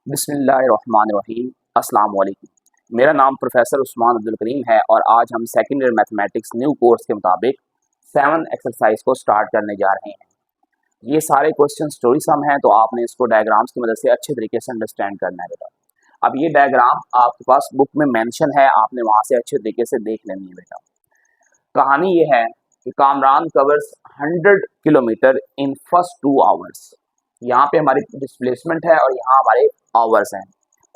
बिस्मिल्लाहिर्रहमानिर्रहीम। अस्सलाम वालेकुम। मेरा नाम प्रोफेसर उस्मान अब्दुल करीम है और आज हम second year mathematics new course के मुताबिक 7 एक्सरसाइज को स्टार्ट करने जा रहे हैं। ये सारे क्वेश्चन स्टोरी सम हैं, तो आपने इसको डायग्राम्स की मदद से अच्छे तरीके से अंडरस्टैंड करना है बेटा। अब ये डायग्राम आपके पास बुक में मेंशन है, आपने वहाँ से अच्छे तरीके से देख लेनी है बेटा। कहानी ये है कि Kamran covers 100 kilometre in first 2 hours. यहाँ पे हमारी डिस्प्लेसमेंट है और यहाँ हमारे आवर्स हैं।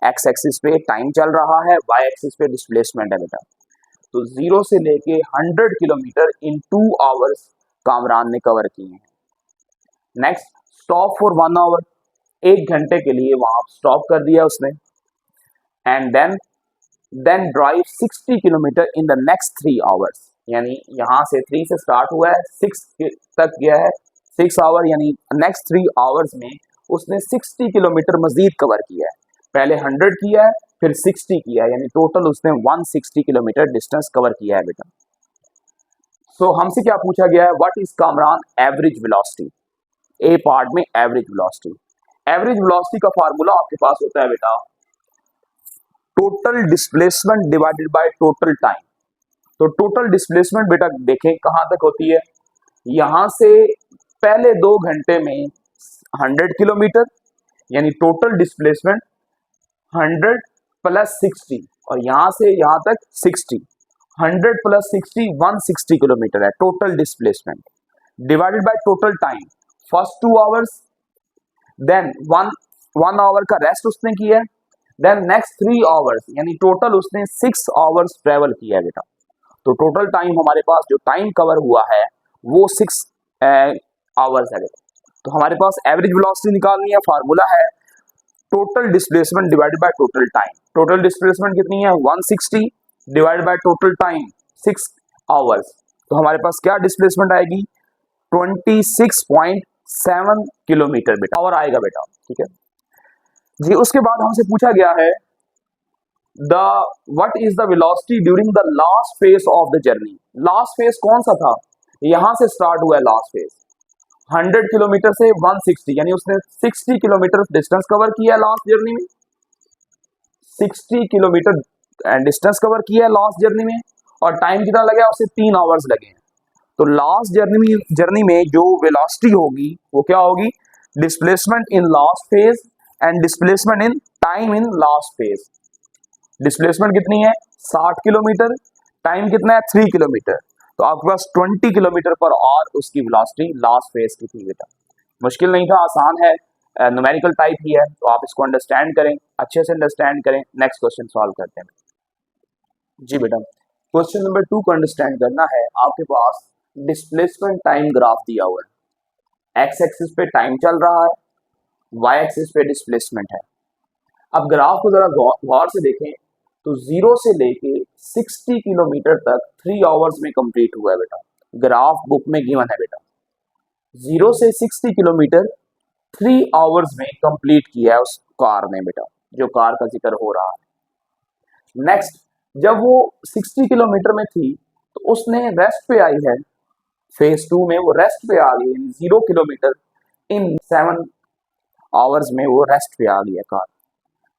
एक्स एक्सिस पे टाइम चल रहा है, वाई एक्सिस पे डिस्प्लेसमेंट है बेटा। तो 0 से लेके 100 किलोमीटर इन 2 आवर्स कामरान ने कवर किए हैं। नेक्स्ट, स्टॉप फॉर 1 आवर, 1 घंटे के लिए वहां स्टॉप कर दिया उसने। And then drive 60 kilometre in the next 3 hours, यानी यहाँ से 3 से स्टार्ट हुआ है, 6 तक गया है, 6 आवर, यानी नेक्स्ट 3 आवर्स में उसने 60 किलोमीटर मजीद कवर किया है। पहले 100 किया है, फिर 60 किया है, यानी टोटल उसने 160 किलोमीटर डिस्टेंस कवर किया है बेटा। सो हमसे क्या पूछा गया है, what is Kamran average velocity. A part में एवरेज वेलोसिटी। एवरेज वेलोसिटी का फार्मूला आपके पास होता है बेटा, total displacement divided by total time. तो टोटल डिस्प्लेसमेंट बेटा देखें कहां तक होती है, यहां से पहले 2 घंटे में 100 किलोमीटर, यानी टोटल डिस्प्लेसमेंट 100 प्लस 60, और यहां से यहां तक 60, 100 प्लस 60 160 किलोमीटर है total displacement, divided by total time first 2 hours, then 1 hour का रेस्ट उसने किया है, देन नेक्स्ट 3 आवर्स, यानी टोटल उसने 6 आवर्स ट्रेवल किया है बेटा। तो टोटल टाइम हमारे पास जो टाइम कवर हुआ है वो 6 आवर्स है बेटा। तो हमारे पास एवरेज वेलोसिटी निकालनी है, फार्मूला है total displacement divided by total time. Total displacement कितनी है, 160 divided by total time 6 hours. तो हमारे पास क्या डिस्प्लेसमेंट आएगी, 26.7 किलोमीटर बेटा, आवर आएगा बेटा, ठीक है जी। उसके बाद हमसे पूछा गया है what is the velocity during the last phase of the journey. Last phase कौन सा था, यहां से स्टार्ट हुआ है लास्ट फेज 100 किलोमीटर से 160, यानी उसने 60 किलोमीटर डिस्टेंस कवर किया है लास्ट जर्नी में, 60 किलोमीटर डिस्टेंस कवर किया है लास्ट जर्नी में, और टाइम कितना लगा है उसे 3 आवर्स लगे हैं। तो लास्ट जर्नी में जो वेलोसिटी होगी वो क्या होगी, displacement in last phase and displacement in time in last phase. Displacement कितनी है 60 किलोमीटर, टाइम कितना है 3 किलोमीटर, तो आपके पास 20 किलोमीटर पर आवर उसकी वेलोसिटी लास्ट फेज की थी बेटा। मुश्किल नहीं था, आसान है, न्यूमेरिकल टाइप ही है, तो आप इसको अंडरस्टैंड करें, अच्छे से अंडरस्टैंड करें। नेक्स्ट क्वेश्चन सॉल्व करते हैं जी बेटा। क्वेश्चन नंबर 2 को अंडरस्टैंड करना है, आपके पास डिस्प्लेसमेंट टाइम ग्राफ दिया हुआ है, एक्स एक्सिस पे टाइम चल रहा है, वाई एक्सिस पे डिस्प्लेसमेंट है। अब ग्राफ को जरा गौर से देखें तो 0 से लेके 60 किलोमीटर तक 3 आवर्स में कंप्लीट हुआ है बेटा। ग्राफ बुक में गिवन है बेटा, 0 से 60 किलोमीटर 3 आवर्स में कंप्लीट किया है उस कार ने बेटा, जो कार का जिक्र हो रहा है। नेक्स्ट, जब वो 60 किलोमीटर में थी तो उसने रेस्ट पे आई है, फेज 2 में वो रेस्ट पे आ गई, 0 किलोमीटर इन 7 आवर्स में वो रेस्ट पे आ गई है कार।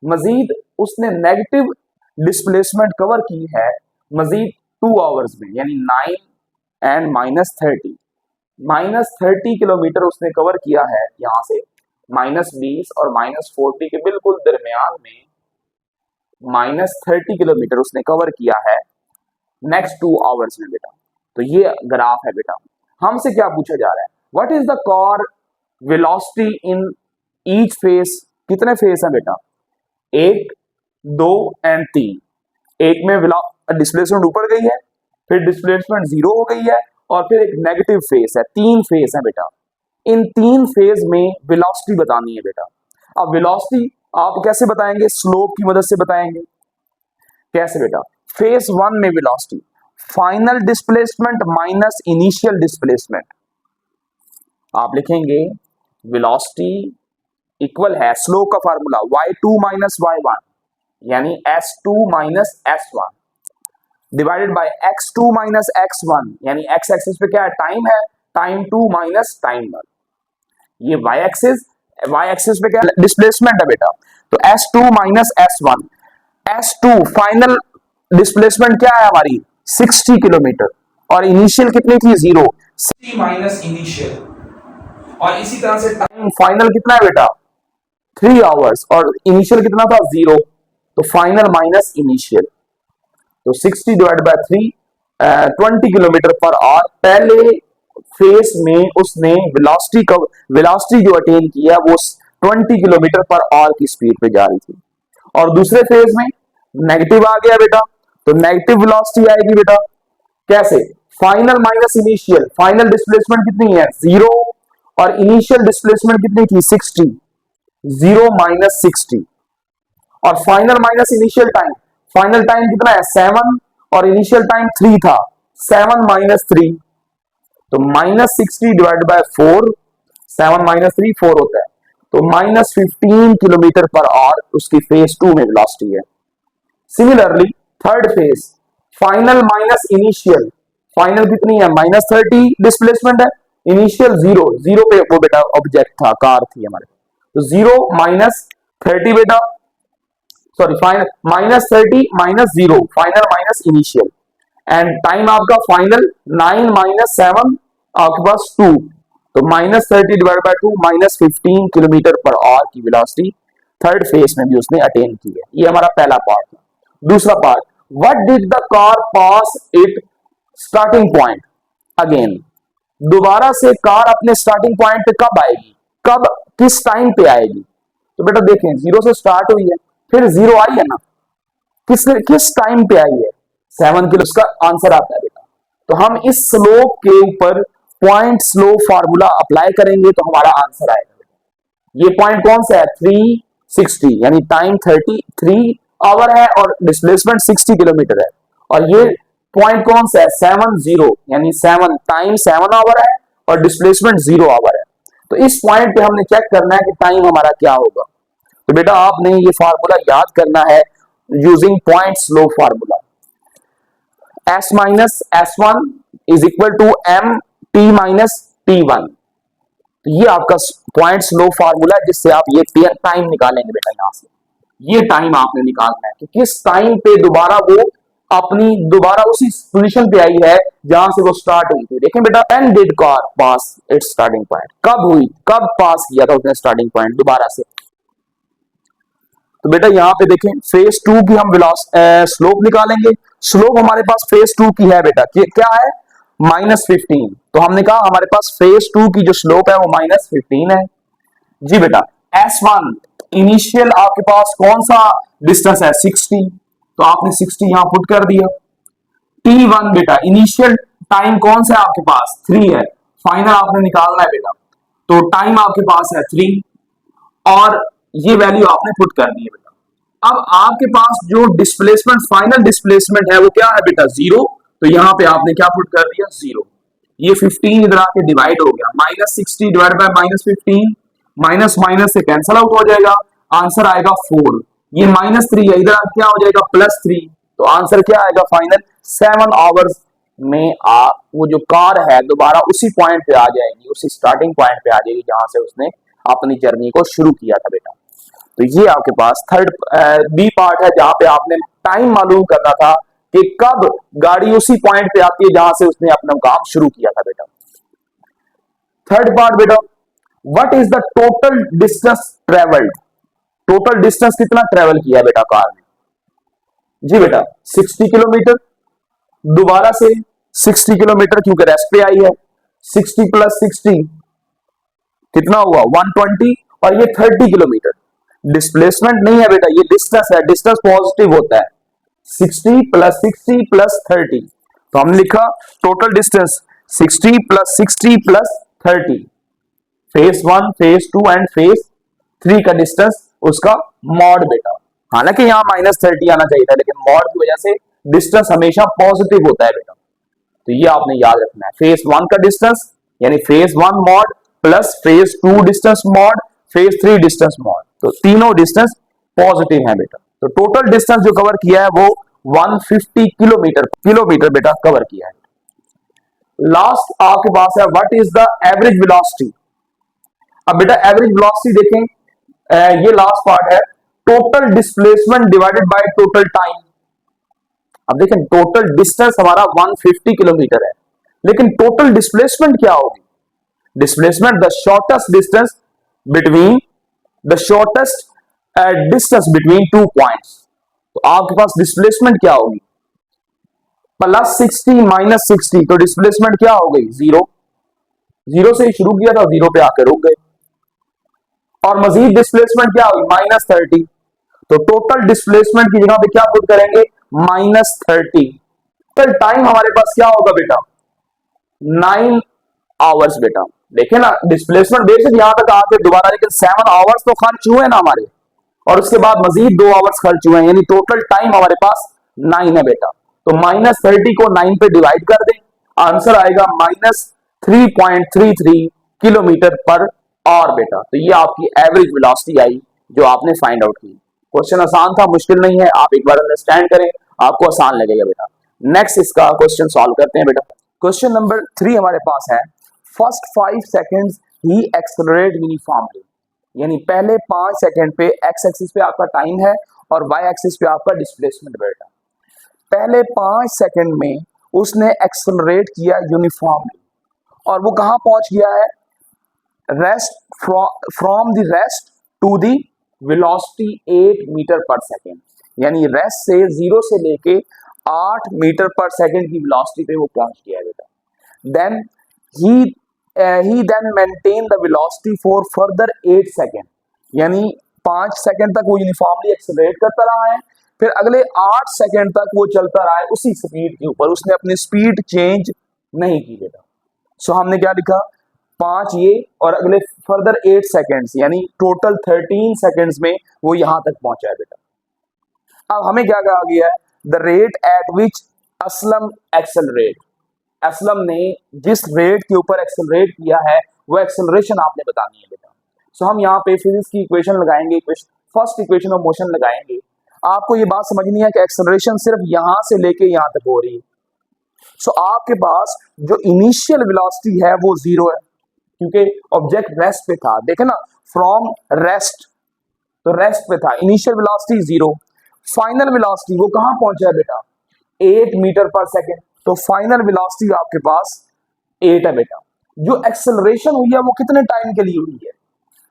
मजीद उसने नेगेटिव डिस्प्लेसमेंट कवर की है मजीद 2 आवर्स में, यानी 9 एंड -30, -30 किलोमीटर उसने कवर किया है, यहां से -20 और -40 के बिल्कुल दरमियान में -30 किलोमीटर उसने कवर किया है नेक्स्ट 2 आवर्स में बेटा। तो ये ग्राफ है बेटा। हमसे क्या पूछा जा रहा है, what is the car velocity in each phase. कितने फेज है बेटा, 1, 2 एंड 3। एक में डिस्प्लेसमेंट ऊपर गई है, फिर डिस्प्लेसमेंट 0 हो गई है, और फिर एक नेगेटिव फेज है, 3 फेज है बेटा। इन 3 फेज में वेलोसिटी बतानी है बेटा। अब वेलोसिटी आप कैसे बताएंगे, स्लोप की मदद से बताएंगे। कैसे बेटा, फेज 1 में velocity final displacement minus initial displacement, आप लिखेंगे वेलोसिटी इक्वल है स्लोप का फार्मूला y2 माइनस y1, यानी s2 minus s1 divided by x2 minus x1, यानी x एक्सिस पे क्या है, टाइम है, टाइम 2 माइनस टाइम 1। ये y एक्सिस पे क्या डिस्प्लेसमेंट है बेटा। तो S2 minus S1, S2 final displacement क्या है हमारी 60 किलोमीटर और इनिशियल कितनी थी 0, 60 माइनस इनिशियल, और इसी तरह से टाइम फाइनल कितना है बेटा 3 आवर्स और इनिशियल कितना था 0, तो फाइनल माइनस इनिशियल, तो 60 divide by 3 20 kilometre per our. पहले फेस में उसने वेलोसिटी जो अटेन किया वो 20 किलोमीटर पर आवर की स्पीड पे जा रही थी, और दूसरे फेज में नेगेटिव आ गया बेटा, तो नेगेटिव वेलोसिटी आएगी बेटा कैसे, final minus initial, final displacement कितनी है 0 और इनिशियल डिस्प्लेसमेंट कितनी थी 60, 0 माइनस 60, और final minus initial time, final time कितना है 7 और इनिशियल टाइम 3 था, 7 माइनस 3, तो माइनस 60 डिवाइड बाय 4, 7 माइनस 3 4 होता है, तो माइनस 15 किलोमीटर पर आवर उसकी फेज 2 में वेलोसिटी है। Similarly third phase final minus initial, final कितनी है माइनस 30 डिस्प्लेसमेंट है, इनिशियल 0, 0 पे वो बेटा ऑब्जेक्ट था, कार थी हमारे, तो 0 माइनस 30 बेटा, sorry final minus 30 minus 0, final minus initial, and time आपका फाइनल 9 माइनस 7 आपके पास 2, तो minus 30 divide by 2 minus 15 kilometre per our की वेलोसिटी थर्ड फेज में भी उसने अटेन की है। ये हमारा पहला पार्ट है। दूसरा part, what did the car pass it starting point again, दोबारा से कार अपने स्टार्टिंग पॉइंट पे कब आएगी, कब किस टाइम पे आएगी, तो बेटा देखें 0 से स्टार्ट हुई है फिर 0 आई है ना, किस टाइम पे आई है 7 किलो, उसका आंसर आता है बेटा, तो हम इस स्लोप के ऊपर पॉइंट स्लोप फार्मूला अप्लाई करेंगे तो हमारा आंसर आएगा। ये पॉइंट कौन सा है 360, यानी टाइम 33 आवर है और डिस्प्लेसमेंट 60 किलोमीटर है, और ये पॉइंट कौन सा है 70, यानी 7 टाइम 7 आवर है और डिस्प्लेसमेंट 0 आवर है, तो इस पॉइंट पे हमने चेक करना है कि टाइम हमारा क्या होगा, तो बेटा आपने ये फार्मूला याद करना है using point slope formula, S minus S1 is equal to M T minus T1, तो ये आपका पॉइंट स्लोप फार्मूला है जिससे आप ये टाइम निकालेंगे बेटा, यहां से ये टाइम आपने निकालना है कि किस टाइम पे दोबारा उसी पोजीशन पे आई है जहां से वो स्टार्ट हुई थी। देखें बेटा, when did car pass it's starting point, कब पास किया था उसने स्टार्टिंग पॉइंट दोबारा से, तो बेटा यहाँ पे देखें फेज 2 की हम स्लोप निकालेंगे, स्लोप हमारे पास फेज 2 की है बेटा, क्या है माइनस 15, तो हमने कहा हमारे पास फेज 2 की जो स्लोप है वो माइनस 15 है जी बेटा। S1 इनिशियल आपके पास कौन सा डिस्टेंस है 60, तो आपने 60 यहां पुट कर दिया। T1 बेटा इनिशियल टाइम कौन सा है आपके पास 3 है, फाइनल आपने निकालना है बेटा, तो टाइम आपके पास है 3 और ये वैल्यू आपने पुट कर दी है बेटा। अब आपके पास जो डिस्प्लेसमेंट फाइनल डिस्प्लेसमेंट है वो क्या है बेटा 0, तो यहां पे आपने क्या पुट कर दिया 0, ये 15 इधर आके डिवाइड हो गया, minus 60 divide by minus 15, minus minus से कैंसल आउट हो जाएगा, आंसर आएगा 4, ये माइनस 3 है इधर क्या हो जाएगा प्लस 3, तो आंसर क्या आएगा फाइनल 7 आवर्स में वो जो कार है दोबारा उसी पॉइंट पे आ जाएगी, उसी स्टार्टिंग पॉइंट पे आ जाएगी जहां से उसने अपनी जर्नी को शुरू किया था बेटा। तो ये आपके पास थर्ड बी पार्ट है जहां पे आपने टाइम मालूम करना था कि कब गाड़ी उसी पॉइंट पे आती है जहां से उसने अपना काम शुरू किया था बेटा। थर्ड पार्ट बेटा, what is the total distance travelled, total distance कितना ट्रेवल किया बेटा कार ने, जी बेटा 60 किलोमीटर, दोबारा से 60 किलोमीटर क्योंकि रेस्ट पे आई है, 60 प्लस 60 कितना हुआ 120, और ये 30 किलोमीटर, डिस्प्लेसमेंट नहीं है बेटा ये डिस्टेंस है, डिस्टेंस पॉजिटिव होता है, 60 प्लस 30, तो हमने लिखा total distance 60 plus 30, phase 1 phase 2 and phase 3 का डिस्टेंस उसका मॉड बेटा, हालांकि यहां माइनस 30 आना चाहिए था लेकिन मॉड की वजह से डिस्टेंस हमेशा पॉजिटिव होता है बेटा, तो ये आपने याद रखना है, फेज 1 का डिस्टेंस यानी phase 1 mod plus phase 2 distance mod phase 3 distance mod, तो तीनों डिस्टेंस पॉजिटिव है बेटा, तो टोटल डिस्टेंस जो कवर किया है वो 150 किलोमीटर बेटा कवर किया है। लास्ट आपके पास है what is the average velocity, अब बेटा एवरेज वेलोसिटी देखें, ये लास्ट पार्ट है, total displacement divided by total time. अब देखें टोटल डिस्टेंस हमारा 150 किलोमीटर है, लेकिन टोटल डिस्प्लेसमेंट क्या होगी? Displacement the shortest distance between the shortest distance between two points. तो आपके पास डिस्प्लेसमेंट क्या होगी? +60 -60, तो डिस्प्लेसमेंट क्या हो गई? जीरो। जीरो से ही शुरू किया था, जीरो पे आकर रुक गए। और मजीद डिस्प्लेसमेंट क्या होगी? -30। तो टोटल डिस्प्लेसमेंट की जगह पे क्या पुट करेंगे? -30। तो टाइम हमारे पास क्या होगा बेटा? 9 आवर्स बेटा। देखे ना, डिस्प्लेसमेंट बेसिक यहां तक आके दोबारा, लेकिन 7 आवर्स तो खर्च हुए ना हमारे, और उसके बाद मजीद 2 आवर्स खर्च हुए हैं, यानी टोटल टाइम हमारे पास 9 है बेटा। तो -30 को 9 पे डिवाइड कर दें, आंसर आएगा -3.33 किलोमीटर पर आवर बेटा। तो ये आपकी एवरेज वेलोसिटी आई जो आपने फाइंड आउट की। क्वेश्चन आसान था, मुश्किल नहीं है, आप एक बार अंडरस्टैंड करें, आपको आसान लगेगा बेटा। नेक्स्ट इसका क्वेश्चन सॉल्व करते हैं बेटा। क्वेश्चन नंबर 3 हमारे पास है, फर्स्ट 5 सेकेंड्स ही एक्सेलरेट यूनिफॉर्मली, यानी पहले 5 सेकंड पे एक्स एक्सिस पे आपका टाइम है और वाई एक्सिस पे आपका डिस्प्लेसमेंट बेटा। पहले 5 सेकंड में उसने एक्सेलरेट किया यूनिफॉर्मली, और वो कहां पहुंच गया है? Rest from the rest to the velocity 8 metre per second, यानी रेस्ट से 0 से लेके 8 मीटर पर सेकेंड की वेलोसिटी पे वो पहुंच गया बेटा। Then he then maintain the velocity for further 8 second, यानी 5 सेकेंड तक वो यूनिफॉर्मली एक्सेलरेट करता रहा है, फिर अगले 8 सेकेंड तक वो चलता रहा है उसी स्पीड के ऊपर, उसने अपनी स्पीड चेंज नहीं की बेटा। सो हमने क्या लिखा? 5 ये और अगले फर्दर 8 सेकेंड्स, यानी टोटल 13 सेकेंड्स में वो यहां तक पहुंचा है बेटा। अब हमें क्या कहा गया है? The rate at which Aslam accelerate, Aslam ने जिस रेट के ऊपर एक्सेलरेट किया है वो एक्सेलरेशन आपने बतानी है बेटा। सो हम यहाँ पे फिजिक्स की इक्वेशन लगाएंगे, फर्स्ट इक्वेशन ऑफ मोशन लगाएंगे। आपको ये बात समझनी है कि एक्सेलरेशन सिर्फ यहां से लेके यहां तक हो रही है। सो आपके पास जो इनिशियल वेलोसिटी है वो 0 है, क्योंकि ऑब्जेक्ट रेस्ट पे था। देखे ना, फ्रॉम रेस्ट, तो रेस्ट पे था, इनिशियल वेलोसिटी 0। फाइनल वेलोसिटी वो कहां पहुंचा है बेटा? 8 मीटर पर सेकेंड। तो फाइनल वेलोसिटी आपके पास 8 है बेटा। जो एक्सेलरेशन हुई है वो कितने टाइम के लिए हुई है?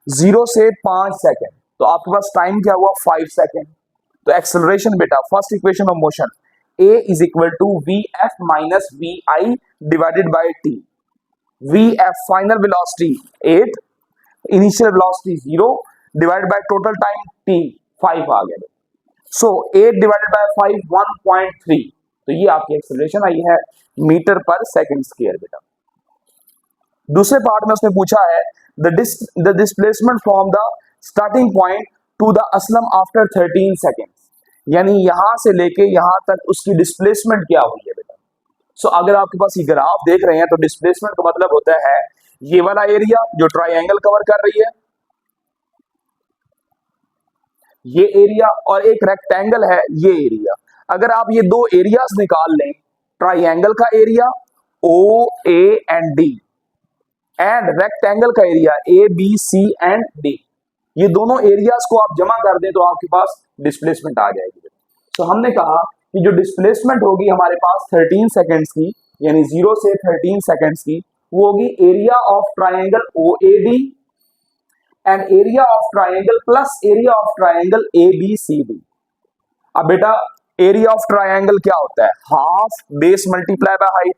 0 से 5 सेकेंड, तो आपके पास टाइम क्या हुआ? 5 सेकेंड। तो एक्सेलरेशन बेटा, first equation of motion, A is equal to VF minus VI divided by T। VF final velocity 8, initial velocity 0 divided by total time T 5 आ गया। सो 8 डिवाइडेड बाय 5 1.3, तो ये आपकी एक्सेलरेशन आई है मीटर पर सेकंड स्क्वायर बेटा। दूसरे part में उसने पूछा है the displacement from the starting point two the Aslam after 13 seconds, यानी यहां से लेके यहां तक उसकी डिस्प्लेसमेंट क्या हुई है बेटा। सो अगर आपके पास ये ग्राफ देख रहे हैं तो डिस्प्लेसमेंट का मतलब होता है ये वाला एरिया जो ट्राइंगल कवर कर रही है, ये एरिया, और एक रेक्टेंगल है ये एरिया। अगर आप ये दो एरियाज निकाल लें, ट्राइंगल का area OA and D and rectangle का एरिया ABC एंड D, ये दोनों एरियाज को आप जमा कर दें तो आपके पास डिस्प्लेसमेंट आ जाएगी। तो हमने कहा कि जो डिस्प्लेसमेंट होगी हमारे पास 13 सेकेंड्स की, यानी 0 से 13 सेकेंड्स की, वो होगी area of triangle OAD and area of triangle plus area of triangle ABCD। अब बेटा एरिया ऑफ ट्राइंगल क्या होता है? Half base multiply by height,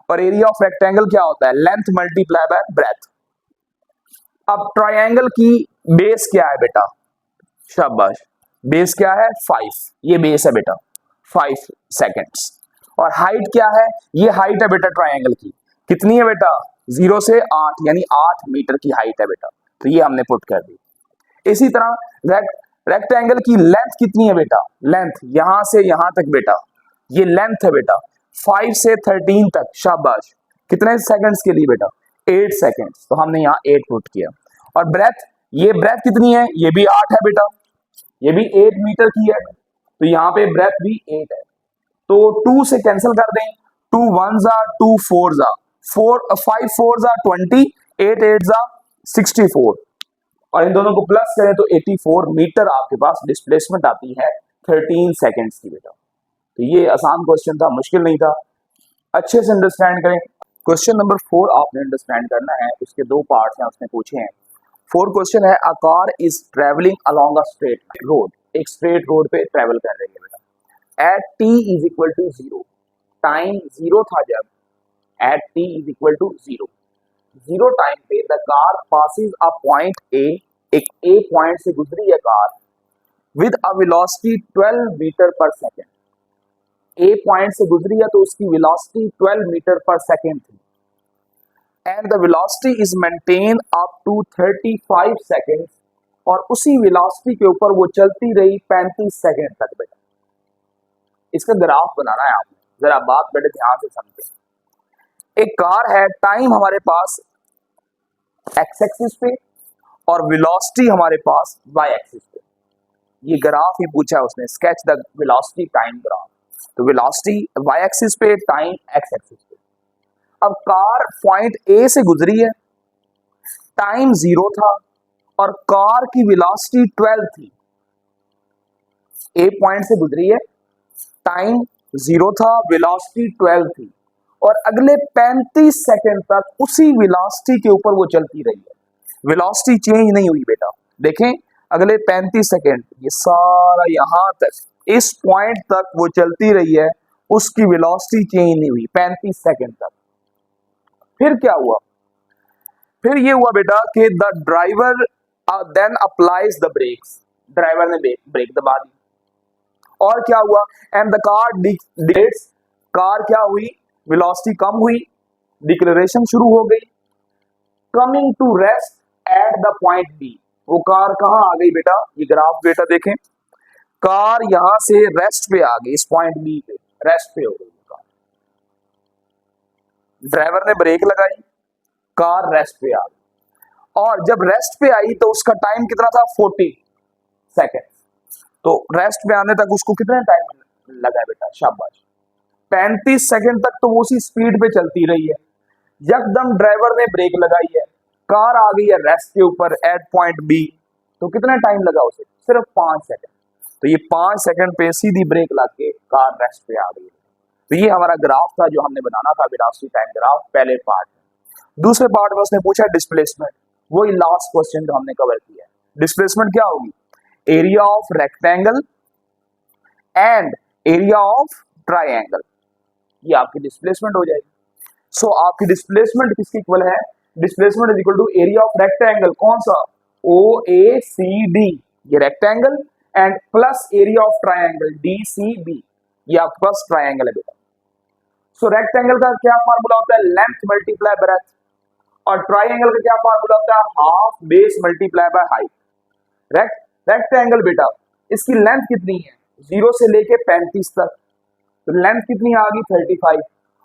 और एरिया ऑफ रेक्टेंगल क्या होता है? Length multiply by breath. अब ट्राइंगल की बेस क्या है बेटा? शाबाश, बेस क्या है? 5, ये बेस है बेटा 5 सेकेंड्स। और हाइट क्या है? ये हाइट है बेटा ट्राइंगल की, कितनी है बेटा? 0 से 8, यानी 8 मीटर की हाइट है बेटा, तो ये हमने पुट कर दी। इसी तरह रेक्टेंगल की लेंथ कितनी है बेटा? लेंथ यहां से यहां तक बेटा, ये लेंथ है बेटा 5 से 13 तक। शाबाश, कितने सेकंड्स के लिए बेटा? 8 सेकंड्स, तो हमने यहाँ 8 पुट किया। और ब्रेथ, ये ब्रेथ कितनी है? ये भी 8 है बेटा, ये भी 8 मीटर की है, तो यहाँ पे ब्रेथ भी 8 है। तो 2 से कैंसिल कर दें, 2 1 2 4 5 4 20, 8 8 64, और इन दोनों को प्लस करें तो 84 मीटर आपके पास डिस्प्लेसमेंट आती है 13 सेकेंड्स की बेटा। तो ये आसान क्वेश्चन था, मुश्किल नहीं था, अच्छे से अंडरस्टैंड करें। क्वेश्चन नंबर 4 आपने अंडरस्टैंड करना है, उसके दो पार्ट्स हैं, उसने पूछे हैं। 4 क्वेश्चन है, a car is travelling along a straight road, एक स्ट्रेट रोड पे ट्रेवल कर रही है बेटा, at t is equal to 0, time 0 था जब, at t is equal to 0, 0 time पे the car passes a point A, एक ए पॉइंट से गुजरी है कार, with a velocity 12 metre per second, A point से गुजरी है तो उसकी वेलोसिटी 12 मीटर पर सेकेंड थी, and the velocity is maintain up to 35 seconds, और उसी वेलोसिटी के ऊपर वो चलती रही 35 सेकेंड तक बेटा। इसका ग्राफ बनाना है आपने, जरा बात बेटे ध्यान से समझे। एक कार है, टाइम हमारे पास एक्स एक्सिस पे और वेलोसिटी हमारे पास वाई एक्सिस पे, ये ग्राफ ही पूछा है उसने, sketch the velocity time graph, तो वेलोसिटी वाई एक्सिस पे, टाइम एक्स एक्सिस पे। अब कार पॉइंट ए से गुजरी है, टाइम 0 था और कार की वेलोसिटी 12 थी, ए पॉइंट से गुजरी है, टाइम 0 था, वेलोसिटी 12 थी, और अगले 35 सेकंड तक उसी वेलोसिटी के ऊपर वो चलती रही है, वेलोसिटी चेंज नहीं हुई बेटा। देखें अगले 35 सेकंड, ये सारा यहां तक इस पॉइंट तक वो चलती रही है, उसकी वेलोसिटी चेंज नहीं हुई 35 सेकंड तक। फिर क्या हुआ, फिर ये हुआ बेटा कि the driver then applies the brakes, driver ने ब्रेक दबा दी, और क्या हुआ, and the car decelerates, car क्या हुई, वेलोसिटी कम हुई, डिक्लेरेशन शुरू हो गई, coming to rest at the point B, वो कार कहां आ गई बेटा, ये ग्राफ बेटा देखें, कार यहां से रेस्ट पे आ गई, इस पॉइंट बी पे रेस्ट पे हो गई कार, ड्राइवर ने ब्रेक लगाई, कार रेस्ट पे आ गई, और जब रेस्ट पे आई तो उसका टाइम कितना था 40 सेकेंड, तो रेस्ट पे आने तक उसको कितना टाइम लगा है बेटा, शाबाश 35 सेकेंड तक तो वो उसी स्पीड पे चलती रही है। यकदम ड्राइवर ने ब्रेक लगाई है, कार आ गई है रेस्ट के ऊपर एट पॉइंट बी, तो कितना टाइम लगा उसे, सिर्फ 5 सेकेंड, तो ये 5 सेकेंड पे सीधी ब्रेक लग के कार रेस्ट पे आ गई। तो ये हमारा ग्राफ था जो हमने बनाना था, वेलोसिटी टाइम ग्राफ, पहले पार्ट में। दूसरे पार्ट में उसने पूछा डिस्प्लेसमेंट, वही लास्ट क्वेश्चन जो हमने कवर किया है। डिस्प्लेसमेंट क्या होगी, area of rectangle and area of triangle, ये आपकी डिस्प्लेसमेंट हो जाएगी। सो आपकी डिस्प्लेसमेंट किसकी इक्वल है, displacement is equal to area of rectangle, कौन सा, ओ ए सी डी, ये rectangle, and plus area of triangle D C B, ये आपके पास ट्राइंगल है बेटा। सो रेक्टेंगल का क्या फार्मूला होता है, लेंथ मल्टीप्लाई ब्रेथ, और ट्राइंगल का क्या फार्मूला होता है, half base multiply by height. Rectangle बेटा इसकी लेंथ कितनी है, 0 से लेके 35 तक, तो लेंथ कितनी आ गई 35,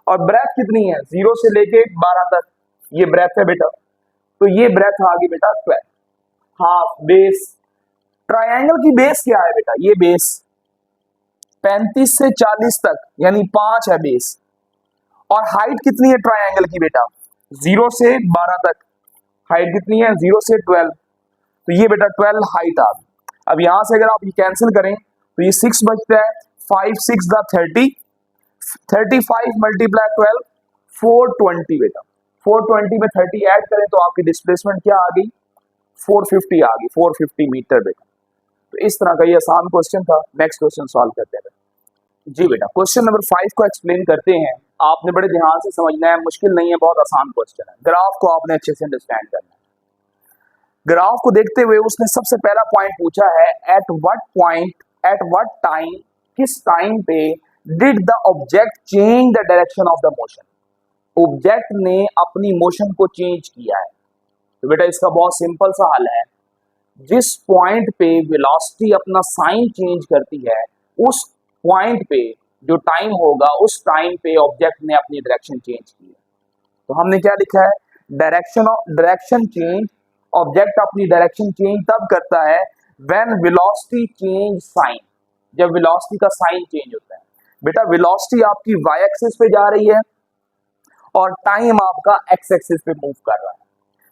और ब्रेथ कितनी है 0 से लेके 12 तक, ये ब्रेथ है बेटा, तो ये ब्रेथ आ गई बेटा 12, हाफ बेस। ट्राइंगल की बेस क्या है बेटा, ये बेस 35 से 40 तक यानी 5 है बेस, और हाइट कितनी है ट्राइंगल की बेटा 0 से 12 तक, हाइट कितनी है 0 से 12, तो ये बेटा 12 हाइट आ गई। अब यहां से अगर आप ये कैंसिल करें तो ये 6 बचता है, 5 6 दा 30, 35 मल्टीप्लाई 12 420 बेटा, 420 में 30 ऐड करें तो आपकी डिस्प्लेसमेंट क्या आ गई 450 आ गई, 450 मीटर बेटा। तो इस तरह का ये आसान क्वेश्चन था। नेक्स्ट क्वेश्चन सॉल्व करते हैं जी बेटा। क्वेश्चन नंबर 5 को एक्सप्लेन करते हैं, आपने बड़े ध्यान से समझना है, मुश्किल नहीं है, बहुत आसान क्वेश्चन है। ग्राफ को आपने अच्छे से अंडरस्टैंड करना है। ग्राफ को देखते हुए उसने सबसे पहला पॉइंट पूछा है, at what point, at what time, किस टाइम पे did the object change the direction of the motion, object ने अपनी मोशन को चेंज किया है। तो बेटा इसका बहुत सिंपल सा हल है, जिस पॉइंट पे वेलोसिटी अपना साइन चेंज करती है उस पॉइंट पे जो टाइम होगा उस टाइम पे ऑब्जेक्ट ने अपनी डायरेक्शन चेंज की है। तो हमने क्या लिखा है, डायरेक्शन चेंज, ऑब्जेक्ट अपनी डायरेक्शन चेंज तब करता है व्हेन वेलोसिटी चेंज साइन, जब वेलोसिटी का साइन चेंज होता है। बेटा वेलोसिटी आपकी वाई एक्सिस पे जा रही है और टाइम आपका एक्स एक्सिस पे मूव कर रहा है।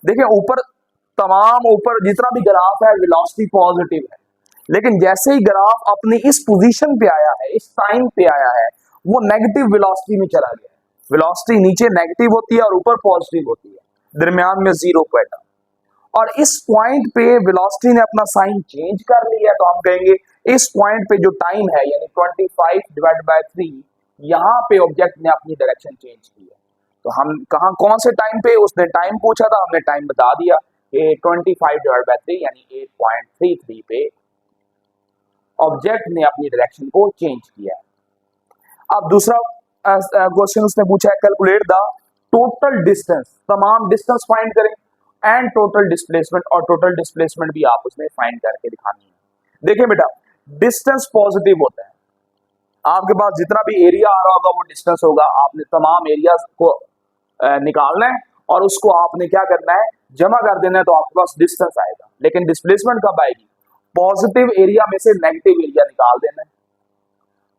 देखिए ऊपर तमाम ऊपर जितना भी ग्राफ है वेलोसिटी पॉजिटिव है, लेकिन जैसे ही ग्राफ अपनी इस पोजीशन पे आया है, इस टाइम पे आया है, वो नेगेटिव वेलोसिटी में चला गया है। वेलोसिटी नीचे नेगेटिव होती है और ऊपर पॉजिटिव होती है, दरमियान में जीरो पॉइंट। और इस पॉइंट पे वेलोसिटी ने अपना साइन चेंज कर लिया, तो हम कहेंगे इस पॉइंट पे जो टाइम है यानी 25 डिवाइड बाय 3, यहाँ पे ऑब्जेक्ट ने अपनी डायरेक्शन चेंज की है। तो हम कहाँ कौन से टाइम पे, उसने टाइम पूछा था, हमने टाइम बता दिया कि 25 डिवाइड बाय 3 यानी 8.33 पे ऑब्जेक्ट ने अपनी डायरेक्शन को चेंज किया है। अब दूसरा क्वेश्चन उसने पूछा है, कैलकुलेट द टोटल डिस्टेंस, तमाम डिस्टेंस फाइंड करें, एंड टोटल डिस्प्लेसमेंट, और टोटल डिस्प्लेसमेंट भी आप उसमें फाइंड करके दिखानी है। देखिए बेटा, डिस्टेंस पॉजिटिव होता है, आपके पास जितना भी एरिया आ रहा होगा वो डिस्टेंस होगा, आपने तमाम एरिया को निकालना है और उसको आपने क्या करना है, जमा कर देना है, तो आपके पास डिस्टेंस आएगा। लेकिन डिस्प्लेसमेंट कब आएगी, पॉजिटिव एरिया में से नेगेटिव एरिया निकाल देना है।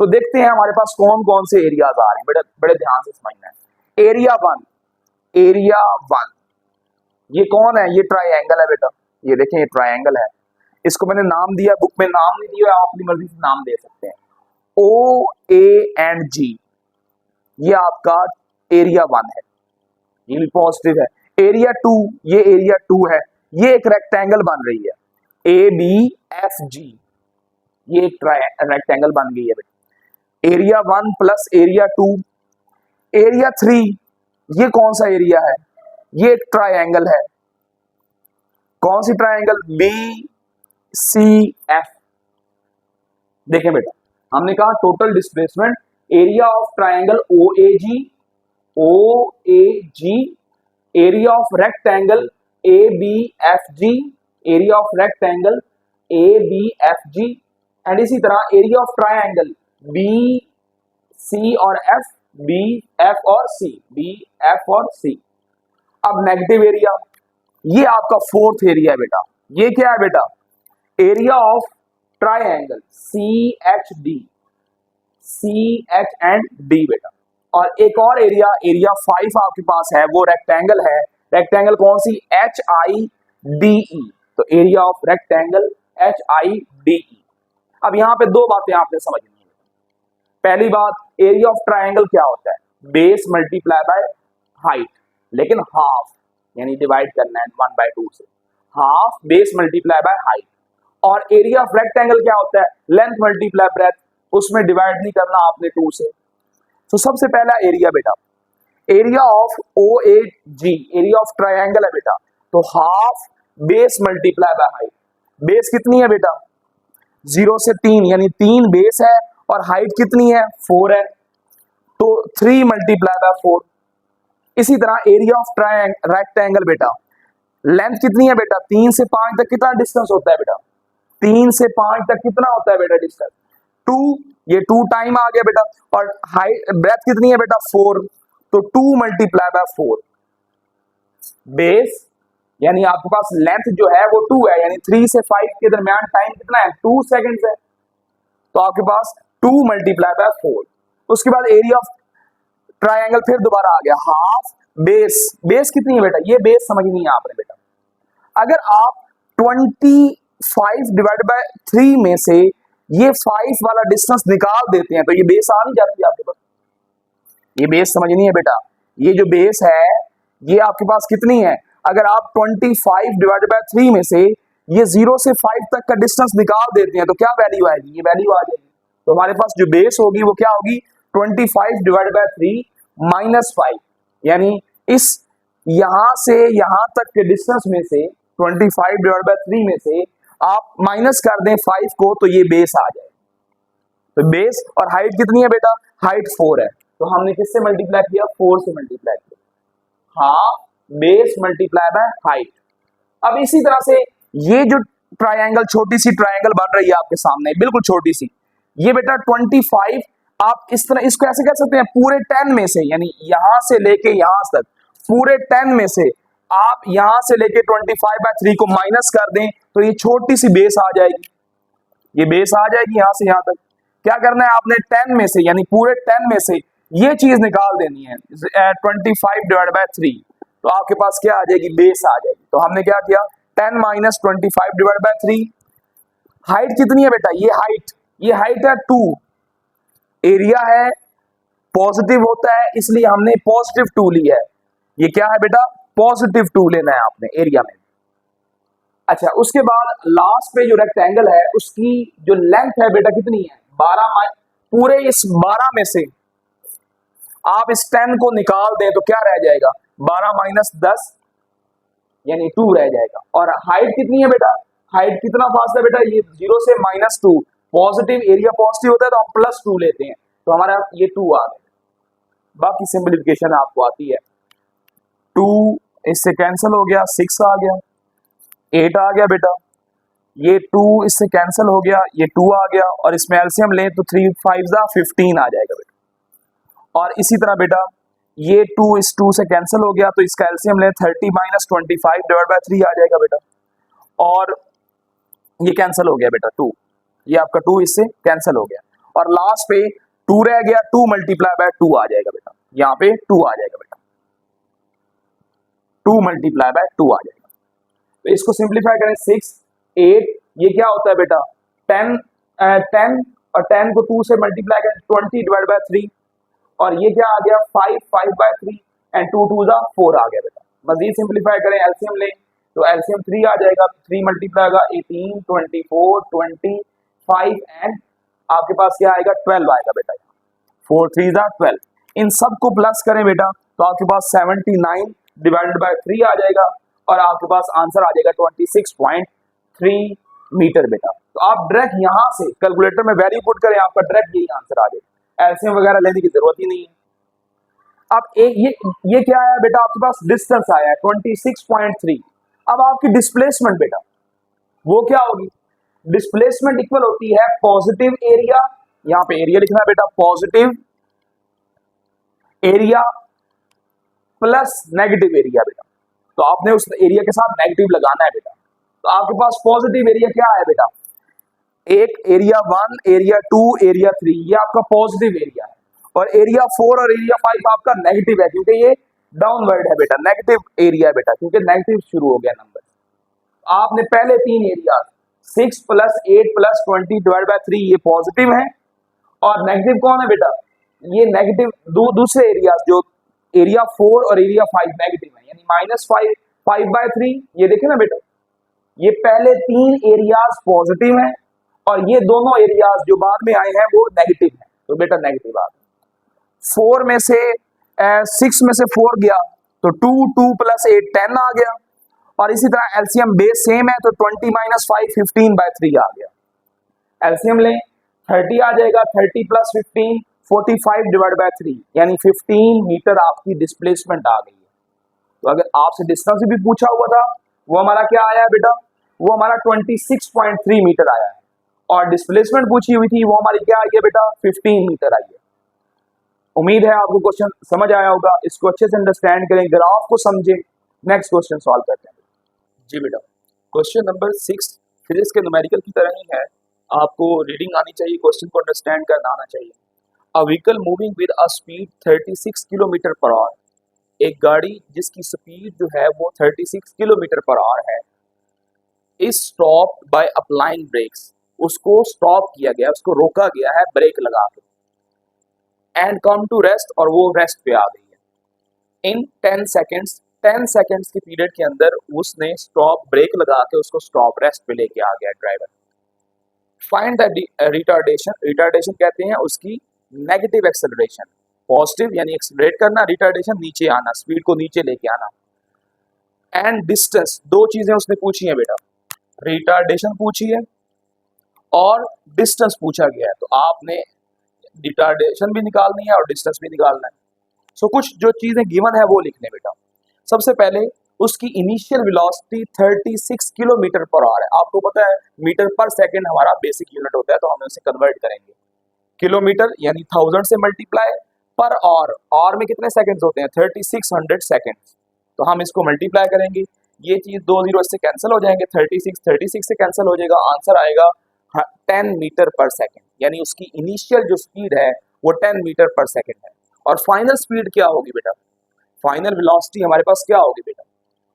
तो देखते हैं हमारे पास कौन कौन से एरियाज आ रहे हैं, बड़े बड़े ध्यान से समझना है। एरिया वन, एरिया वन ये कौन है, ये ट्राइंगल है बेटा, ये देखें ये ट्राइंगल है, इसको मैंने नाम दिया, बुक में नाम नहीं दिया, आप अपनी मर्जी से नाम दे सकते हैं। ओ ए एंड जी, ये आपका एरिया वन है, ये भी पॉजिटिव है। एरिया टू, ये एरिया टू है, ये एक रेक्टेंगल बन रही है, ए बी एफ जी, ये एक रेक्टेंगल बन गई है बेटा। Area one plus area two, area three, ये कौन सा एरिया है, ये एक ट्राइंगल है, कौन सी ट्राइंगल, बी सी एफ। देखें बेटा, हमने कहा total displacement area of triangle O A G, area of rectangle A B F G, area of rectangle A B F G, and इसी तरह area of triangle B C और F, B F और सी, B F और सी। अब negative area, ये आपका fourth area है बेटा, ये क्या है बेटा, area of triangle C H D, C H and D बेटा। और एक और एरिया, एरिया 5 आपके पास है, वो रेक्टेंगल है, रेक्टेंगल कौन सी, एच आई डी ई, तो area of rectangle H I D E. अब यहाँ पे दो बातें आपने समझनी है। पहली बात, एरिया ऑफ ट्राइंगल क्या होता है, बेस मल्टीप्लाई बाय हाइट, लेकिन हाफ यानी डिवाइड करना है 1/2 से, half base multiply by height. और एरिया ऑफ रेक्टेंगल क्या होता है, लेंथ मल्टीप्लाई ब्रेथ, उसमें डिवाइड नहीं करना आपने 2 से। तो सबसे पहला एरिया बेटा, area of O A G, area of triangle है बेटा, तो half base multiply by height. Base कितनी है बेटा, 0 से 3 यानी 3 बेस है, और हाइट कितनी है, 4 है, तो 3 मल्टीप्लाई बाय 4। इसी तरह एरिया ऑफ रेक्टेंगल बेटा, लेंथ कितनी है बेटा, 3 से 5 तक कितना डिस्टेंस होता है बेटा, 3 से 5 तक कितना होता है बेटा डिस्टेंस, 2, ये 2 टाइम आ गया बेटा, और हाइट ब्रेथ कितनी है बेटा, 4, तो 2 मल्टीप्लाई बाय 4। बेस यानी आपके पास लेंथ जो है वो 2 है, यानी 3 से 5 के दरमियान टाइम कितना है, 2 सेकंड्स है, तो आपके पास 2 मल्टीप्लाई बाय 4। उसके बाद एरिया ऑफ ट्राइंगल फिर दोबारा आ गया, हाफ बेस, बेस कितनी है बेटा, ये बेस समझनी है आपने बेटा। अगर आप 25 डिवाइड बाय 3 में से ये 5 वाला डिस्टेंस निकाल देते हैं, तो ये बेस आ नहीं जाती आपके पास, ये बेस समझनी है बेटा। ये जो बेस है ये आपके पास कितनी है, अगर आप 25 डिवाइड बाय 3 में से ये 0 से 5 तक का डिस्टेंस निकाल देते हैं, तो क्या वैल्यू आएगी, ये वैल्यू आ जाएगी। तो हमारे पास जो बेस होगी वो क्या होगी, 25 डिवाइड बाय 3 माइनस 5, यानी इस यहां से यहां तक के डिस्टेंस में से 25 डिवाइड बाय 3 में से आप माइनस कर दें 5 को, तो ये बेस आ जाए। तो बेस और हाइट कितनी है बेटा, हाइट 4 है, तो हमने किससे मल्टीप्लाई किया, 4 से मल्टीप्लाई किया, half base multiply by height. अब इसी तरह से ये जो ट्राइंगल, छोटी सी ट्राइंगल बन रही है आपके सामने, बिल्कुल छोटी सी, ये बेटा 25, आप इस तरह इसको ऐसे कह सकते हैं, पूरे 10 में से, यानी यहां से लेके यहां तक पूरे 10 में से आप यहां से लेके 25/3 को माइनस कर दें, तो ये छोटी सी बेस आ जाएगी, ये बेस आ जाएगी यहां से यहां तक। क्या करना है आपने, 10 में से यानी पूरे 10 में से ये चीज निकाल देनी है, 25 डिवाइड बाय 3, तो आपके पास क्या आ जाएगी, बेस आ जाएगी। तो हमने क्या किया, 10 माइनस 25 डिवाइड बाय 3। हाइट कितनी है बेटा, ये हाइट है 2, एरिया है पॉजिटिव होता है इसलिए हमने पॉजिटिव 2 लिया है। ये क्या है बेटा, पॉजिटिव 2 लेना है आपने एरिया में। अच्छा, उसके बाद लास्ट पे जो रेक्टेंगल है उसकी जो लेंथ है बेटा कितनी है, 12। पूरे इस 12 में से आप इस 10 को निकाल दें तो क्या रह जाएगा, 12 माइनस 10 यानी 2 रह जाएगा। और हाइट कितनी है बेटा, हाइट कितना फासला है बेटा, ये 0 से -2, पॉजिटिव एरिया पॉजिटिव होता है तो हम +2 लेते हैं, तो हमारा ये 2 आ गया। बाकी सिंपलीफिकेशन आपको आती है, 2 इससे कैंसिल हो गया, 6 आ गया, 8 आ गया बेटा, ये 2 इससे कैंसिल हो गया, ये 2 आ गया, और इसमें एलसीएम लें तो 3 5 15 आ जाएगा बेटा। और इसी तरह बेटा ये 2 इस 2 से कैंसिल हो गया तो इसका एलसीएम लें 30 माइनस 25 डिवाइड बाय 3 आ जाएगा बेटा। और ये कैंसिल हो गया बेटा 2, ये आपका 2 इससे कैंसिल हो गया, और लास्ट पे 2 रह गया, 2 मल्टीप्लाई बाय 2 आ जाएगा बेटा, यहाँ पे 2 आ जाएगा बेटा, 2 मल्टीप्लाई बाय 2 आ जाएगा। तो इसको सिंप्लीफाई करें, 6 8, ये क्या होता है बेटा 10 10, और 10 को 2 से मल्टीप्लाई करें 20 डिवाइड बाय 3, और ये क्या आ गया 5 5 बाय 3 एंड 2 2 जा 4 आ गया बेटा। मजीद सिंप्लीफाई करें, एलसीएम लें तो एलसीएम 3 आ जाएगा, 3 मल्टीप्लाई होगा 18 24 25 एंड आपके पास क्या आएगा 12 आएगा बेटा, 4 3 जा 12। इन सब को प्लस करें बेटा तो आपके पास 79 डिवाइडेड बाय 3 आ जाएगा, और आपके पास आंसर आ जाएगा 26.3 मीटर बेटा। तो आप डायरेक्ट यहाँ से कैलकुलेटर में वैल्यू पुट करें, आपका डायरेक्ट यही आंसर आ जाएगा, एलसीएम वगैरह लेने की जरूरत ही नहीं है। अब एक ये क्या आया बेटा, आपके पास डिस्टेंस आया है 26.3। अब आपकी डिस्प्लेसमेंट बेटा वो क्या होगी, डिस्प्लेसमेंट इक्वल होती है पॉजिटिव एरिया, यहाँ पे एरिया लिखना है बेटा, positive area plus negative area बेटा। तो आपने उस एरिया के साथ नेगेटिव लगाना है बेटा। तो आपके पास पॉजिटिव एरिया क्या है बेटा, एक एरिया 1 एरिया 2 एरिया 3, ये आपका पॉजिटिव एरिया है, और एरिया 4 और एरिया 5 आपका नेगेटिव है क्योंकि ये डाउनवर्ड है बेटा, नेगेटिव एरिया है बेटा क्योंकि नेगेटिव शुरू हो गया नंबर। आपने पहले 3 एरिया 6 + 8 + 20 डिवाइड बाय 3 ये पॉजिटिव है, और नेगेटिव कौन है बेटा, ये नेगेटिव दूसरे एरिया जो एरिया 4 और एरिया 5 नेगेटिव है, यानी -5 5/3। ये देखें ना बेटा, ये पहले 3 एरियाज पॉजिटिव हैं और ये दोनों एरियाज जो बाद में आए हैं वो नेगेटिव हैं, तो बेटा नेगेटिव आ गया। 4 में से 6 में से 4 गया तो 2 2 + 8 10 आ गया, और इसी तरह एलसीएम बेस सेम है तो 20 - 5 15/3 आ गया। एलसीएम लें 30 आ जाएगा, 30 + 15 45 डिवाइड बाय 3 यानी 15 मीटर आपकी डिस्प्लेसमेंट आ गई है। तो अगर आपसे डिस्टेंस भी पूछा हुआ था वो हमारा क्या आया है बेटा, वो हमारा 26.3 मीटर आया है, और डिस्प्लेसमेंट पूछी हुई थी वो हमारी क्या आई है बेटा 15 मीटर आई है। उम्मीद है आपको क्वेश्चन समझ आया होगा, इसको अच्छे से अंडरस्टैंड करें, ग्राफ को समझें। नेक्स्ट क्वेश्चन सॉल्व करते हैं जी बेटा। क्वेश्चन नंबर 6 फिजिक्स के न्यूमेरिकल की तरह ही है, आपको रीडिंग आनी चाहिए, क्वेश्चन को अंडरस्टैंड करना आना चाहिए। A vehicle moving with a speed 36 kilometre per our, एक गाड़ी जिसकी स्पीड जो है वो 36 किलोमीटर पर आवर है, is stop by applying brakes, उसको स्टॉप किया गया, उसको रोका गया है ब्रेक लगा के, एंड कम टू रेस्ट, और वो रेस्ट पे आ गई है। इन 10 सेकेंड्स, 10 सेकेंड्स के पीरियड के अंदर उसने स्टॉप ब्रेक लगा के उसको स्टॉप रेस्ट पे लेके आ गया driver. Find the retardation, retardation कहते हैं उसकी नेगेटिव एक्सेलरेशन, पॉजिटिव यानी एक्सेलरेट करना, रिटार्डेशन नीचे आना, स्पीड को नीचे लेके आना। एंड डिस्टेंस, दो चीजें उसने पूछी है बेटा, रिटार्डेशन पूछी है और डिस्टेंस पूछा गया है, तो आपने रिटार्डेशन भी निकालनी है और डिस्टेंस भी निकालना है। सो कुछ जो चीजें गिवन है वो लिखने बेटा। सबसे पहले उसकी initial velocity 36 kilometre per hour है, आपको पता है मीटर पर सेकंड हमारा बेसिक यूनिट होता है, तो हम उसे कन्वर्ट करेंगे किलोमीटर यानी 1000 से मल्टीप्लाई पर आवर में कितने सेकंड्स होते हैं 3600 सेकंड्स, तो हम इसको मल्टीप्लाई करेंगे, ये चीज 2 0 इससे कैंसिल हो जाएंगे, 36 से कैंसिल हो जाएगा, आंसर आएगा 10 मीटर पर सेकंड, यानी उसकी इनिशियल जो स्पीड है वो 10 मीटर पर सेकंड है। और फाइनल स्पीड क्या होगी बेटा, फाइनल वेलोसिटी हमारे पास क्या होगी बेटा,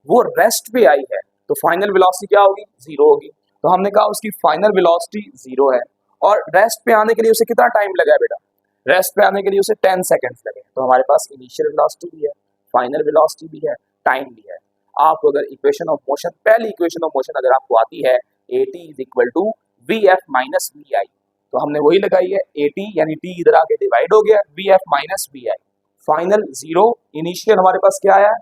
वो रेस्ट पे आई है, तो फाइनल वेलोसिटी क्या होगी, जीरो होगी। तो हमने कहा उसकी फाइनल वेलोसिटी जीरो है, और रेस्ट पे आने के लिए उसे कितना टाइम लगा है बेटा, रेस्ट पे आने के लिए उसे 10 सेकंड्स लगे। तो हमारे पास इनिशियल वेलोसिटी भी है, फाइनल वेलोसिटी भी है, टाइम भी है। आपको अगर इक्वेशन ऑफ मोशन, पहली इक्वेशन ऑफ मोशन अगर आपको आती है AT is equal to VF minus VI, तो हमने वही लगाई है, AT यानी T इधर आके डिवाइड हो गया, VF minus VI, final zero, initial हमारे पास क्या आया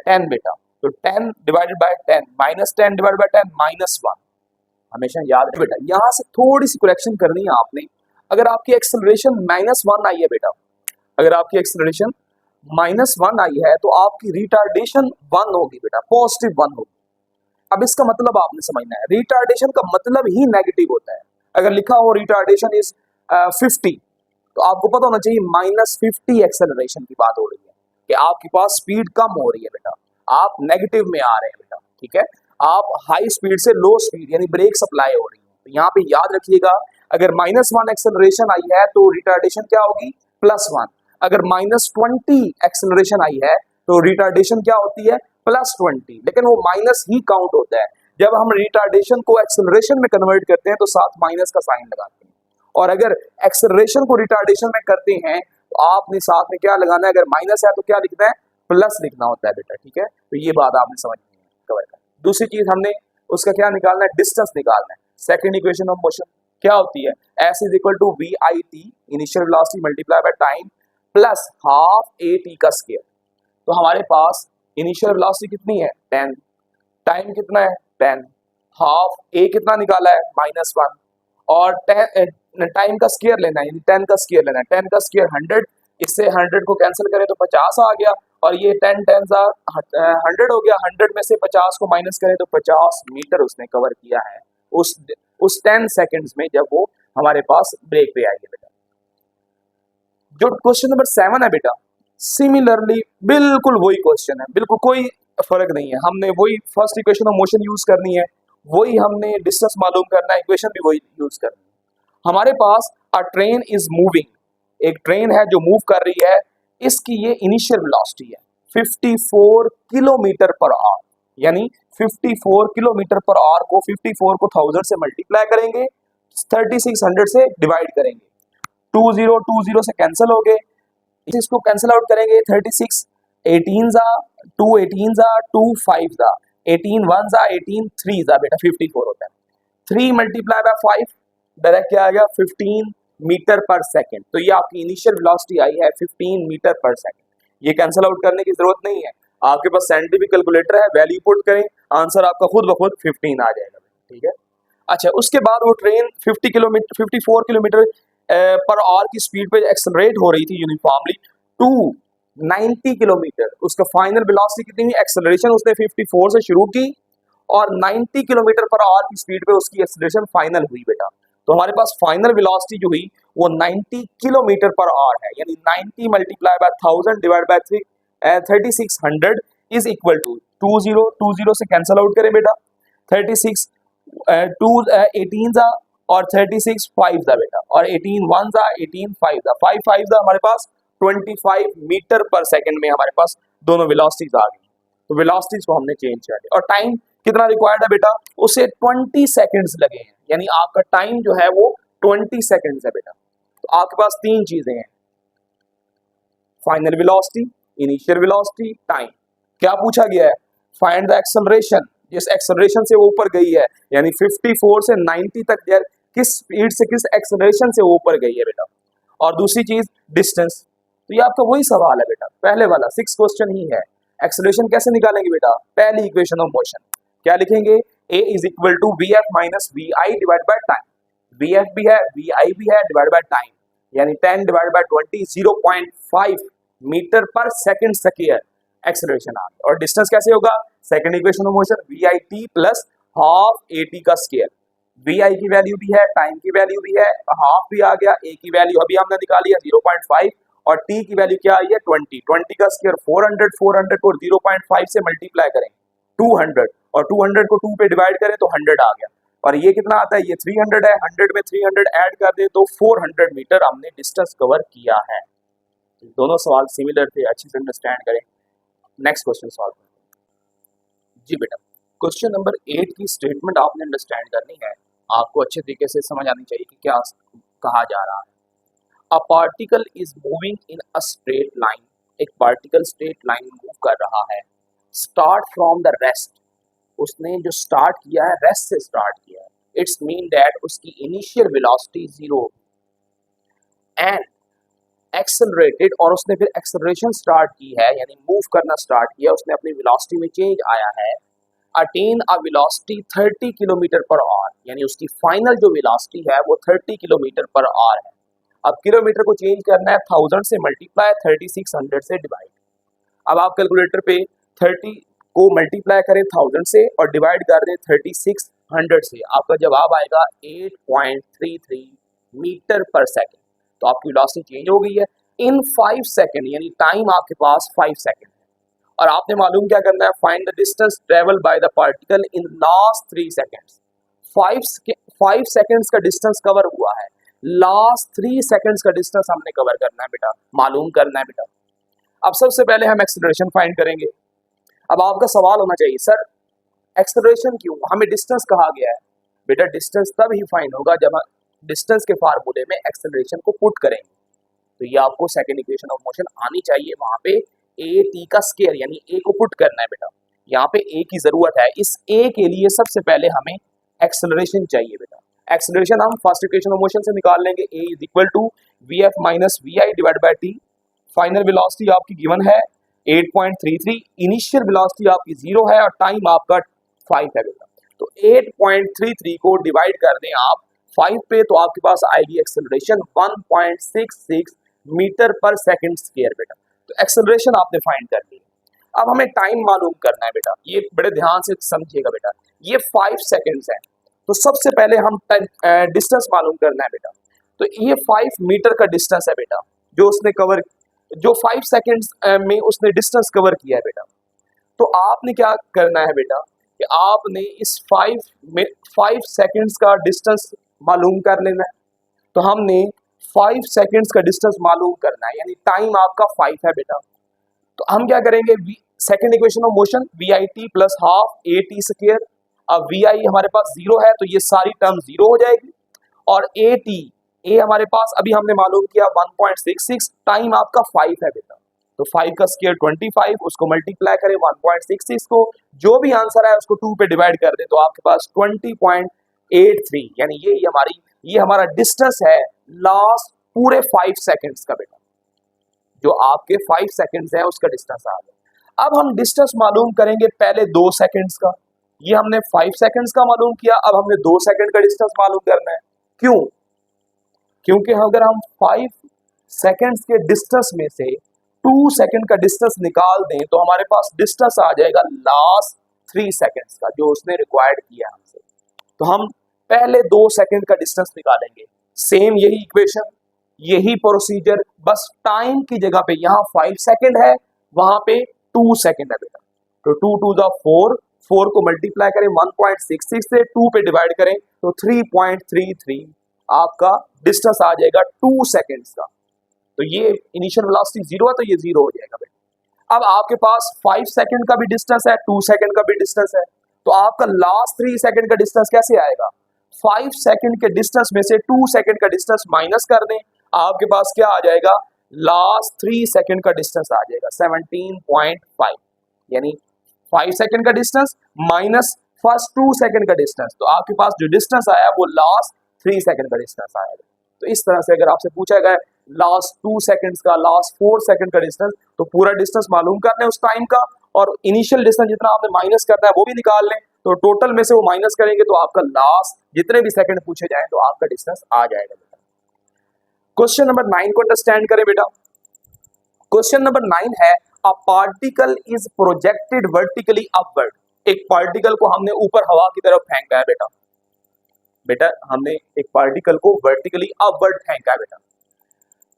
10 बेटा, तो 10 divided by 10 minus 10 divided by 10 minus 1। हमेशा याद रहे बेटा, यहाँ से थोड़ी सी करेक्शन करनी है आपने। अगर आपकी एक्सेलरेशन -1 आई है बेटा, अगर आपकी एक्सेलरेशन -1 आई है तो आपकी रिटार्डेशन 1 होगी बेटा, पॉजिटिव 1 होगी। अब इसका मतलब आपने समझना है, रिटार्डेशन का मतलब ही नेगेटिव होता है। अगर लिखा हो रिटार्डेशन इज 50, तो आपको पता होना चाहिए -50 एक्सेलरेशन की बात हो रही है, कि आपके पास स्पीड कम हो रही है बेटा, आप नेगेटिव में आ रहे हैं बेटा, ठीक है। आप हाई स्पीड से लो स्पीड यानी ब्रेक सप्लाई हो रही है। तो यहाँ पे याद रखिएगा, अगर -1 एक्सेलरेशन आई है तो रिटार्डेशन क्या होगी, +1। अगर -20 एक्सेलरेशन आई है तो रिटार्डेशन क्या होती है, +20। लेकिन वो माइनस ही काउंट होता है। जब हम रिटार्डेशन को एक्सेलरेशन में कन्वर्ट करते हैं तो साथ माइनस का साइन लगाते हैं, और अगर एक्सेलरेशन को रिटार्डेशन में करते हैं तो आपने साथ में क्या लगाना है, अगर माइनस है तो क्या लिखना है, प्लस लिखना होता है बेटा, ठीक है। तो ये बात आपने समझनी है, कवर कर। दूसरी चीज हमने उसका क्या निकालना है, डिस्टेंस निकालना है। सेकंड इक्वेशन ऑफ मोशन क्या होती है, S is equal to VIT initial velocity multiply by time plus half AT का स्क्वायर। तो हमारे पास इनिशियल वेलोसिटी कितनी है 10, टाइम कितना है 10, हाफ A कितना निकाला है -1, और टाइम का स्क्वायर लेना है, यानी 10 का स्क्वायर लेना है। 10 का स्क्वायर 100, इससे 100 को कैंसिल करें तो 50 आ गया, और ये 10 10 100 हो गया। 100 में से 50 को माइनस करें तो 50 मीटर उसने कवर किया है उस 10 सेकंड्स में, जब वो हमारे पास ब्रेक पे आई है बेटा। जो क्वेश्चन नंबर 7 है बेटा, सिमिलरली बिल्कुल वही क्वेश्चन है, बिल्कुल कोई फर्क नहीं है। हमने वही first equation of motion use करनी है, वही हमने डिस्टेंस मालूम करना है, इक्वेशन भी वही यूज करनी है। हमारे पास अ ट्रेन इज मूविंग, एक ट्रेन है जो मूव कर रही है, इसकी ये इनिशियल वेलोसिटी है 54 किलोमीटर पर आवर, यानी 54 किलोमीटर पर आवर को 54 को 1000 से मल्टीप्लाई करेंगे, 3600 से डिवाइड करेंगे, 20 से कैंसिल हो गए, इसको कैंसिल आउट करेंगे, 36 18 जा 2 18 जा 2 5 जा 18 1 जा 18 3 जा बेटा 54 होता है। 3 मल्टीप्लाई बाय 5 डायरेक्ट क्या आ गया 15 मीटर पर सेकंड। तो ये आपकी इनिशियल वेलोसिटी आई है 15 मीटर पर सेकंड। ये कैंसिल आउट करने की जरूरत नहीं है, आपके पास साइंटिफिक कैलकुलेटर है, वैल्यू पुट करें, आंसर आपका खुद ब खुद 15 आ जाएगा, ठीक है। अच्छा, उसके बाद वो ट्रेन 54 किलोमीटर पर आवर की स्पीड पे एक्सेलरेट हो रही थी यूनिफॉर्मली टू 90 किलोमीटर। उसका फाइनल वेलोसिटी कितनी हुई, एक्सेलरेशन उसने 54 से शुरू की और 90 किलोमीटर पर आवर की स्पीड पे उसकी एक्सेलरेशन फाइनल हुई बेटा। तो हमारे पास फाइनल वेलोसिटी जो हुई वो 90 किलोमीटर पर आवर है, यानी 90 multiply by 1000 divide by 3600 is equal to 20 से कैंसिल आउट करें बेटा, 36 2 18 जा और 36 5 जा बेटा, और 18 1 जा 18 5 जा 5 5 जा हमारे पास 25 मीटर पर सेकंड में हमारे पास दोनों वेलोसिटीज आ गई। तो वेलोसिटीज को हमने चेंज कर दिया, और टाइम कितना रिक्वायर्ड है बेटा, उसे 20 सेकंड्स लगे हैं, यानी आपका टाइम जो है वो 20 सेकंड्स है बेटा। तो आपके पास तीन चीजें हैं, final velocity, initial velocity, time. क्या पूछा गया है, फाइंड द एक्सेलरेशन, जिस एक्सेलरेशन से वो ऊपर गई है, यानी 54 से 90 तक किस स्पीड से किस एक्सेलरेशन से वो ऊपर गई है बेटा। और दूसरी चीज डिस्टेंस। तो ये आपका वही सवाल है बेटा, पहले वाला 6 क्वेश्चन ही है। एक्सेलरेशन कैसे निकालेंगे बेटा, पहली इक्वेशन ऑफ मोशन क्या लिखेंगे, a is equal to VF minus VI divide by time. VF भी है VI भी है डिवाइड बाय टाइम, यानी 10 divide by 20 0.5 metre per second square acceleration आ गया। और डिस्टेंस कैसे होगा, second equation of motion VIT plus half AT का स्क्वायर। VI की वैल्यू भी है, टाइम की वैल्यू भी है, हाफ भी आ गया, A की वैल्यू अभी हमने निकाली है 0.5, और T की वैल्यू क्या आई है 20। 20 का स्क्वायर 400, 400 को 0.5 से मल्टीप्लाई करें 200, और 200 को 2 पे डिवाइड करें तो 100 आ गया, और ये कितना आता है, ये 300 है, 100 में 300 ऐड कर दे तो 400 मीटर हमने डिस्टेंस कवर किया है। दोनों सवाल सिमिलर थे, अच्छे से अंडरस्टैंड करें। नेक्स्ट क्वेश्चन सॉल्व करते हैं जी बेटा। क्वेश्चन नंबर 8 की स्टेटमेंट आपने अंडरस्टैंड करनी है, आपको अच्छे तरीके से समझ आनी चाहिए कि क्या कहा जा रहा है। A particle is moving in a straight line, एक पार्टिकल स्ट्रेट लाइन में मूव कर रहा है। स्टार्ट फ्रॉम द रेस्ट, उसने जो स्टार्ट किया है रेस्ट से स्टार्ट किया है। इट्स मीन दैट उसकी इनिशियल वेलोसिटी 0 एंड एक्सेलरेटेड, और उसने फिर एक्सेलरेशन स्टार्ट की है, यानी मूव करना स्टार्ट किया, उसने अपनी वेलोसिटी में चेंज आया है। Attain a velocity 30 kilometre per our, यानी उसकी फाइनल जो वेलोसिटी है वो 30 किलोमीटर पर आवर है। अब किलोमीटर को चेंज करना है 1000 से मल्टीप्लाई, 3600 से डिवाइड। अब आप कैलकुलेटर पे 30 को मल्टीप्लाई करें 1000 से और डिवाइड कर दें 3600 से, आपका जवाब आएगा 8.33 मीटर पर सेकेंड। तो आपकी वेलोसिटी चेंज हो गई है इन 5 सेकेंड, यानी टाइम आपके पास 5 सेकेंड है। और आपने मालूम क्या करना है, find the distance travel by the particle in last 3 seconds. 5 seconds का डिस्टेंस कवर हुआ है, लास्ट 3 सेकेंड्स का डिस्टेंस हमने कवर करना है बेटा, मालूम करना है बेटा। अब सबसे पहले हम एक्सेलरेशन फाइंड करेंगे। अब आपका सवाल होना चाहिए, सर एक्सेलरेशन क्यों, हमें डिस्टेंस कहा गया है। बेटा डिस्टेंस तब ही फाइंड होगा जब हम डिस्टेंस के फार्मूले में एक्सेलरेशन को पुट करेंगे। तो ये आपको सेकंड इक्वेशन ऑफ मोशन आनी चाहिए, वहां पे ए टी का स्केयर यानी ए को पुट करना है बेटा। यहाँ पे ए की जरूरत है, इस ए के लिए सबसे पहले हमें एक्सेलरेशन चाहिए बेटा। एक्सेलरेशन हम फर्स्ट इक्वेशन ऑफ मोशन से निकाल लेंगे, a is equal to we f minus we i divide by t. Final velocity आपकी गिवन है 8.33, इनिशियल वेलोसिटी आपकी 0 है और टाइम आपका 5 है बेटा। तो 8.33 को डिवाइड कर दें आप 5 पे, तो आपके पास आएगी acceleration 1.66 metre per second square बेटा। तो एक्सेलरेशन आपने फाइंड कर ली। अब हमें टाइम मालूम करना है बेटा, ये बड़े ध्यान से समझिएगा बेटा। ये 5 सेकंड्स है, तो सबसे पहले हम डिस्टेंस मालूम करना है बेटा। तो ये 5 मीटर का डिस्टेंस है बेटा, जो उसने कवर, जो 5 सेकंड्स में उसने डिस्टेंस कवर किया है बेटा। तो आपने क्या करना है बेटा कि आपने इस 5 सेकंड्स का डिस्टेंस मालूम कर लेना है। तो हमने 5 सेकंड्स का डिस्टेंस मालूम करना है, यानी टाइम आपका 5 है बेटा। तो हम क्या करेंगे, second equation of motion V I T plus half A T square. अब वी आई हमारे पास 0 है, तो ये सारी टर्म 0 हो जाएगी, और ए टी, ए हमारे पास अभी हमने मालूम किया 1.66, टाइम आपका 5 है बेटा। तो 5 का स्क्वायर 25, उसको मल्टीप्लाई करें 1.66 को, जो भी आंसर है उसको 2 पे डिवाइड कर दें, तो आपके पास 20.83, यानी ये हमारा डिस्टेंस है लास्ट पूरे 5 सेकंड्स का बेटा। जो आपके 5 सेकंड्स है उसका डिस्टेंस आ गया। अब हम डिस्टेंस मालूम करेंगे पहले 2 सेकंड्स का। ये हमने 5 सेकंड्स का मालूम किया, अब हमने 2 सेकंड का डिस्टेंस मालूम करना है। क्यों? क्योंकि अगर हम 5 सेकंड्स के डिस्टेंस में से 2 सेकंड का डिस्टेंस निकाल दें, तो हमारे पास डिस्टेंस आ जाएगा लास्ट 3 सेकंड्स का, जो उसने रिक्वायर्ड किया हमसे। तो हम पहले 2 सेकंड का डिस्टेंस निकालेंगे। सेम यही इक्वेशन, यही प्रोसीजर, बस टाइम की जगह पे यहाँ 5 सेकंड है, वहां पे 2 सेकंड है बेटा। तो 2 टू द 4, 4 को मल्टीप्लाई करें 1.66 से, 2 पे डिवाइड करें तो 3.33 आपका डिस्टेंस आ जाएगा 2 सेकंड्स का। तो ये इनिशियल वेलोसिटी 0 है, तो ये 0 हो जाएगा बेटा। अब आपके पास 5 सेकंड का भी डिस्टेंस है, 2 सेकंड का भी डिस्टेंस है, तो आपका लास्ट 3 सेकंड का डिस्टेंस कैसे आएगा? 5 सेकंड के डिस्टेंस में से 2 सेकंड का डिस्टेंस माइनस कर दें, आपके पास क्या आ जाएगा? लास्ट 3 सेकंड का डिस्टेंस आ जाएगा 17.5, यानी 5 सेकंड का डिस्टेंस माइनस फर्स्ट 2 सेकंड का डिस्टेंस, तो आपके पास जो डिस्टेंस आया वो लास्ट 3 सेकंड का डिस्टेंस आएगा। तो इस तरह से अगर आपसे पूछा गया लास्ट 2 सेकंड्स का, लास्ट 4 सेकंड का डिस्टेंस, तो पूरा डिस्टेंस मालूम करना है उस टाइम का, और इनिशियल डिस्टेंस जितना आपने माइनस करना है वो भी निकाल लें, तो टोटल में से वो माइनस करेंगे तो आपका लास्ट जितने भी सेकंड पूछे जाए तो आपका डिस्टेंस आ जाएगा बेटा। क्वेश्चन नंबर 9 को अंडरस्टैंड करें बेटा। क्वेश्चन नंबर 9 है, a particle is projected vertically upward. एक पार्टिकल को हमने ऊपर हवा की तरफ फेंका है बेटा। बेटा हमने एक पार्टिकल को वर्टिकली अपवर्ड फेंका है बेटा,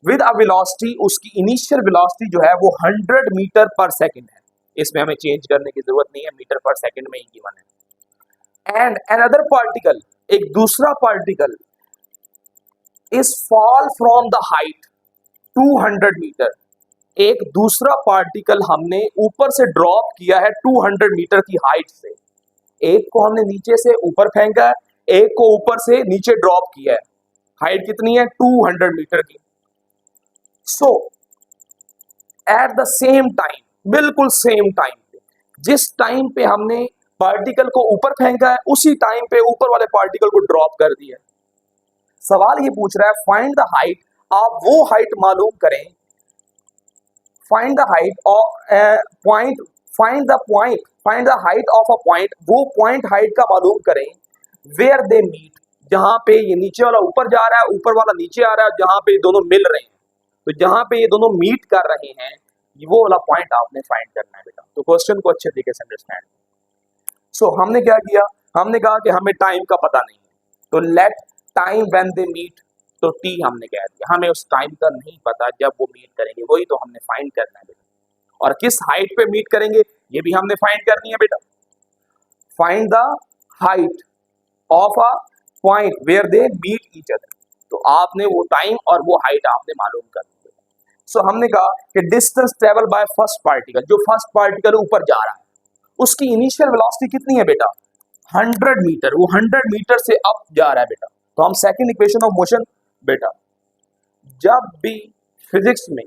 विद अ वेलोसिटी, उसकी इनिशियल वेलोसिटी जो है वो 100 मीटर पर सेकंड है। इसमें हमें चेंज करने की जरूरत नहीं है, मीटर पर सेकंड में ही गिवन है। एंड अनदर पार्टिकल, एक दूसरा particle, is fall from the height 200 metre. एक दूसरा पार्टिकल हमने ऊपर से ड्रॉप किया है 200 मीटर की हाइट से। एक को हमने नीचे से ऊपर फेंका है, एक को ऊपर से नीचे ड्रॉप किया है। हाइट कितनी है? 200 मीटर की। सो एट द सेम टाइम, बिल्कुल सेम टाइम पे, जिस टाइम पे हमने पार्टिकल को ऊपर फेंका है उसी टाइम पे ऊपर वाले पार्टिकल को ड्रॉप कर दिया। सवाल ये पूछ रहा है फाइंड द हाइट, आप वो हाइट मालूम करें, find the height of point, find the height of a point, वो पॉइंट हाइट का मालूम करें वेयर दे मीट, जहां पे ये नीचे वाला ऊपर जा रहा है, ऊपर वाला नीचे आ रहा है, जहां पे ये दोनों मिल रहे हैं, तो जहां पे ये दोनों मीट कर रहे हैं वो वाला पॉइंट आपने फाइंड करना है बेटा। तो क्वेश्चन को अच्छे तरीके से अंडरस्टैंड। सो हमने क्या किया, हमने कहा कि हमें टाइम का पता नहीं है, तो let time when they meet, तो टी हमने कह दिया, हमें उस टाइम का नहीं पता जब वो मीट करेंगे, वही तो हमने फाइंड करना है बेटा। और किस हाइट पे मीट करेंगे ये भी हमने फाइंड करनी है बेटा। Find the height of a point where they meet each other, तो आपने वो टाइम और वो हाइट आपने मालूम करनी है। सो हमने कहा कि distance travel by first particle, जो फर्स्ट पार्टिकल ऊपर जा रहा है उसकी इनिशियल वेलोसिटी कितनी है बेटा? 100 मीटर, वो 100 मीटर से अप जा रहा है बेटा। तो हम सेकंड इक्वेशन ऑफ मोशन बेटा, जब भी फिजिक्स में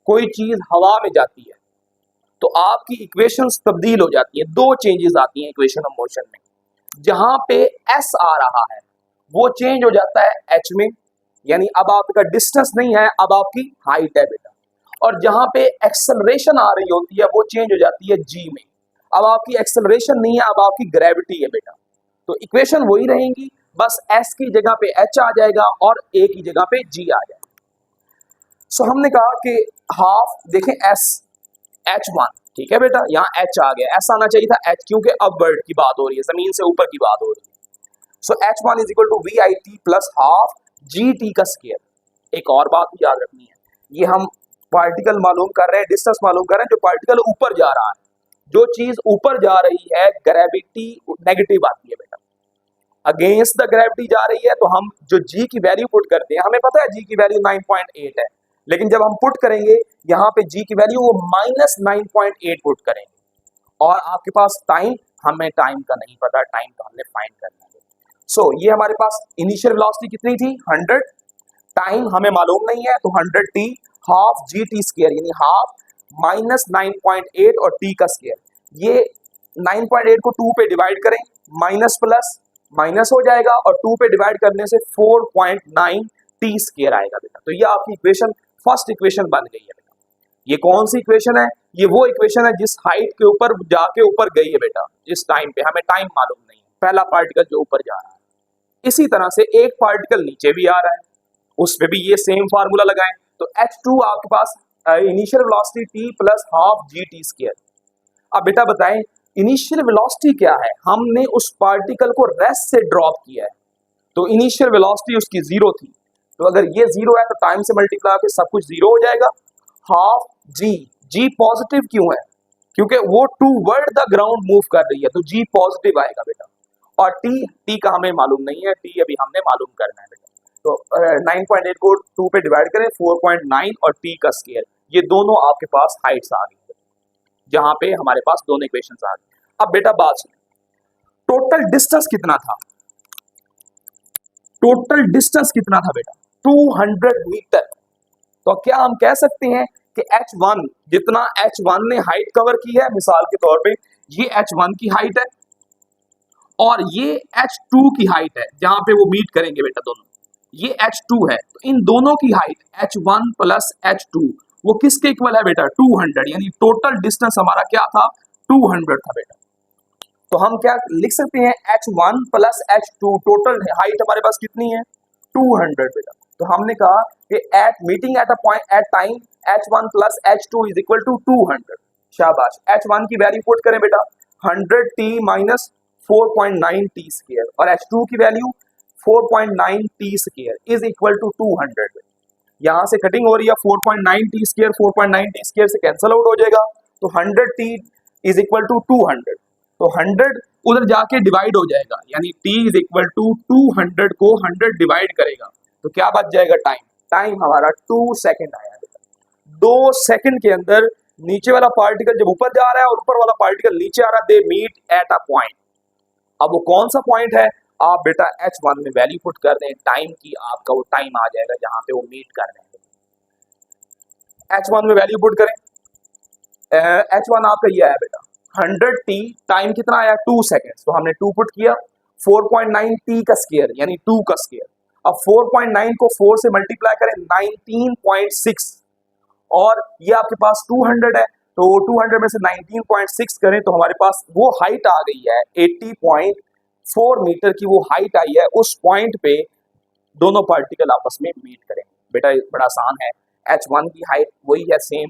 कोई चीज हवा में जाती है तो आपकी इक्वेशंस तब्दील हो जाती है, दो चेंजेस आती हैं इक्वेशन ऑफ मोशन में। जहां पे एस आ रहा है वो चेंज हो जाता है एच में, यानी अब आपका डिस्टेंस नहीं है, अब आपकी हाइट है बेटा। और जहां पे एक्सेलरेशन आ रही होती है वो चेंज हो जाती है जी में, अब आपकी एक्सेलरेशन नहीं है, अब आपकी ग्रेविटी है बेटा। तो इक्वेशन वही रहेंगी, बस एस की जगह पे एच आ जाएगा और ए की जगह पे जी आ जाएगा। सो हमने कहा कि हाफ, देखें एस एच वन, ठीक है बेटा, यहाँ एच आ गया, एस आना चाहिए था एच, क्योंकि अपवर्ड की बात हो रही है, जमीन से ऊपर की बात हो रही है। So H one is equal to V I T plus half ji T का स्क्वायर। एक और बात भी याद रखनी है, ये हम पार्टिकल मालूम कर रहे हैं, डिस्टेंस मालूम कर रहे हैं, जो पार्टिकल ऊपर जा रहा है, जो चीज ऊपर जा रही है ग्रेविटी नेगेटिव आती है बेटा, अगेंस्ट द ग्रेविटी जा रही है, तो हम जो जी की वैल्यू पुट करते हैं, हमें पता है जी की वैल्यू 9.8 है, लेकिन जब हम पुट करेंगे यहाँ पे जी की वैल्यू वो -9.8 पुट करेंगे। और आपके पास टाइम, हमें टाइम का नहीं पता, टाइम तो हमने फाइंड करना है। सो ये हमारे पास इनिशियल वेलोसिटी कितनी थी 100, टाइम हमें मालूम नहीं है, तो 100 T half G T square, यानी हाफ -9.8 और टी का स्क्वायर, ये 9.8 को 2 पे डिवाइड करें, माइनस प्लस माइनस हो जाएगा और 2 पे डिवाइड करने से 4.9 टी स्क्वायर आएगा बेटा। तो ये आपकी इक्वेशन, फर्स्ट इक्वेशन बन गई है बेटा। ये कौन सी इक्वेशन है? ये वो इक्वेशन है जिस हाइट के ऊपर जाके ऊपर गई है बेटा, जिस टाइम पे, हमें टाइम मालूम नहीं है, पहला पार्टिकल जो ऊपर जा रहा है। इसी तरह से एक पार्टिकल नीचे भी आ रहा है, उस पे भी ये सेम फार्मूला लगाएं, तो H2 आपके पास initial velocity T plus half G T square. अब बेटा बताएं इनिशियल वेलोसिटी क्या है? हमने उस पार्टिकल को रेस्ट से ड्रॉप किया है, तो इनिशियल वेलोसिटी उसकी 0 थी, तो अगर ये 0 है तो टाइम से मल्टीप्लाई करके सब कुछ 0 हो जाएगा। हाफ जी, जी पॉजिटिव क्यों है? क्योंकि वो टूवर्ड द ग्राउंड मूव कर रही है, तो जी पॉजिटिव आएगा बेटा। और टी का हमें मालूम नहीं है, टी अभी हमने मालूम करना है बेटा। तो 9.8 को 2 पे डिवाइड करें, 4.9 और टी का स्क्वायर, ये दोनों आपके पास हाइट्स आ गई, जहां पे हमारे पास दोनों इक्वेशंस आ गई। अब बेटा बात सुन, टोटल डिस्टेंस कितना था? टोटल डिस्टेंस कितना था बेटा? 200 मीटर। तो क्या हम कह सकते हैं कि H1 जितना H1 ने हाइट कवर की है, मिसाल के तौर पे ये H1 की हाइट है और ये H2 की हाइट है, जहां पे वो मीट करेंगे बेटा दोनों, ये H2 है, तो इन दोनों की हाइट H1 प्लस H2 वो किसके इक्वल है बेटा? 200, यानी टोटल डिस्टेंस हमारा क्या था? 200 था बेटा। तो हम क्या लिख सकते हैं? H1 plus H2, total height हमारे पास कितनी है? 200 बेटा। तो हमने कहा कि at meeting at a point at time H1 plus H2 is equal to 200। शाबाश, H1 की वैल्यू पुट करें बेटा, 100 टी माइनस 4.9 टी स्क्वायर, और H2 की value 4.9 T square is equal to 200। यहाँ से कटिंग हो रही है, 4.9 टी स्क्वायर 4.9 टी स्क्वायर से कैंसिल आउट हो जाएगा, तो 100 टी इज इक्वल टू 200। तो 100 उधर जाके डिवाइड हो जाएगा, यानी t इज इक्वल टू 200 को 100 डिवाइड करेगा, तो क्या बच जाएगा? टाइम, टाइम हमारा 2 सेकंड आया। 2 सेकंड के अंदर नीचे वाला पार्टिकल जब ऊपर जा रहा है और ऊपर वाला पार्टिकल नीचे आ रहा है, they meet at a point, अब वो कौन सा पॉइंट है, आप बेटा h1 में वैल्यू पुट कर दें टाइम की, आपका वो टाइम आ जाएगा जहां पे वो मीट कर रहे हैं। h1 में वैल्यू पुट करें, h1 आपका ये आया बेटा 100t, टाइम कितना आया 2 सेकेंड्स, तो हमने 2 पुट किया, 4.9 t का स्क्वायर यानी 2 का स्क्वायर। अब 4.9 को 4 से मल्टीप्लाई करें 19.6, और ये आपके पास 200 है, तो 200 में से 19.6 करें तो हमारे पास वो हाइट आ गई है 80.4 मीटर की, वो हाइट आई है। उस पॉइंट पे दोनों पार्टिकल आपस में मीट करेंगे। बेटा बड़ा आसान है, h1 की हाइट वही है सेम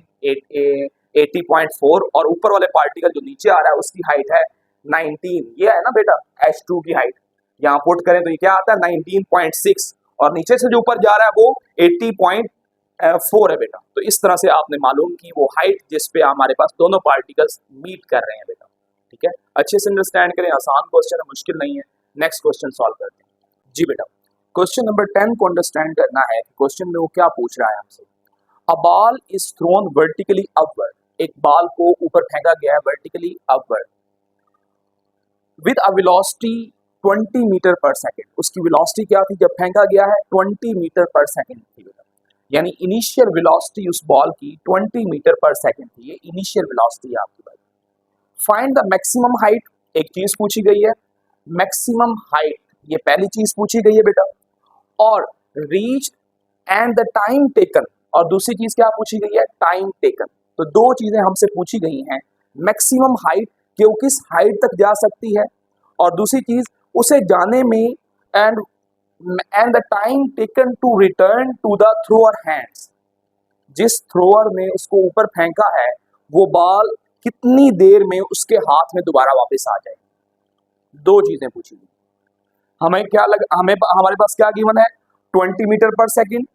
80.4, और ऊपर वाले पार्टिकल जो नीचे आ रहा है उसकी हाइट है 19, ये है ना बेटा h2 की हाइट, यहाँ पुट करें तो ये क्या आता है 19.6, और नीचे से जो ऊपर जा रहा है वो 80.4 है बेटा। तो इस तरह से आपने मालूम की वो हाइट जिस पे हमारे पास दोनों पार्टिकल्स मीट कर रहे हैं बेटा। ठीक है, अच्छे से अंडरस्टैंड करें, आसान क्वेश्चन है, मुश्किल नहीं है। नेक्स्ट क्वेश्चन सॉल्व करते हैं जी बेटा। क्वेश्चन नंबर 10 को अंडरस्टैंड करना है कि क्वेश्चन में वो क्या पूछ रहा है हमसे। A ball is thrown vertically upward, एक बॉल को ऊपर फेंका गया है vertically upward with a velocity 20 metre per second. उसकी वेलोसिटी क्या थी जब फेंका गया है, 20 मीटर पर सेकेंड थी बेटा, यानी इनिशियल वेलोसिटी उस बॉल की 20 मीटर पर सेकेंड थी, ये इनिशियल वेलोसिटी है आपकी भाई। फाइंड द मैक्सिमम हाइट, एक चीज पूछी गई है, मैक्सिमम हाइट ये पहली चीज पूछी गई है बेटा, और reach and the time taken, और दूसरी चीज क्या पूछी गई है, टाइम टेकन। तो दो चीजें हमसे पूछी गई हैं, मैक्सिमम हाइट कि वो किस हाइट तक जा सकती है, और दूसरी चीज उसे जाने में and the time taken to return to the thrower hands, जिस थ्रोअर ने उसको ऊपर फेंका है वो बॉल कितनी देर में उसके हाथ में दोबारा वापस आ जाएगी। दो चीजें पूछी गई। हमें क्या हमें हमारे पास क्या गिवन है, 20 metre per second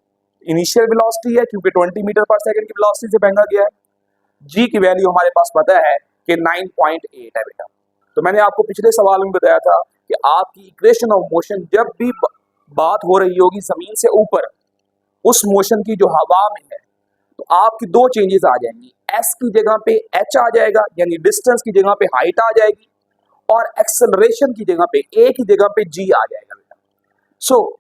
initial velocity है, क्योंकि 20 मीटर पर सेकेंड की वेलोसिटी से फेंका गया है। जी की वैल्यू हमारे पास पता है कि 9.8 है बेटा। तो मैंने आपको पिछले सवाल में बताया था कि आपकी इक्वेशन ऑफ मोशन जब भी बात हो रही होगी जमीन से ऊपर, उस मोशन की जो हवा में है, तो आपकी दो चेंजेस आ जाएंगी, एस की जगह पे एच आ जाएगा, यानी डिस्टेंस की जगह पे हाइट आ जाएगी, और एक्सेलरेशन की जगह पे ए की जगह पे जी आ जाएगा बेटा। सो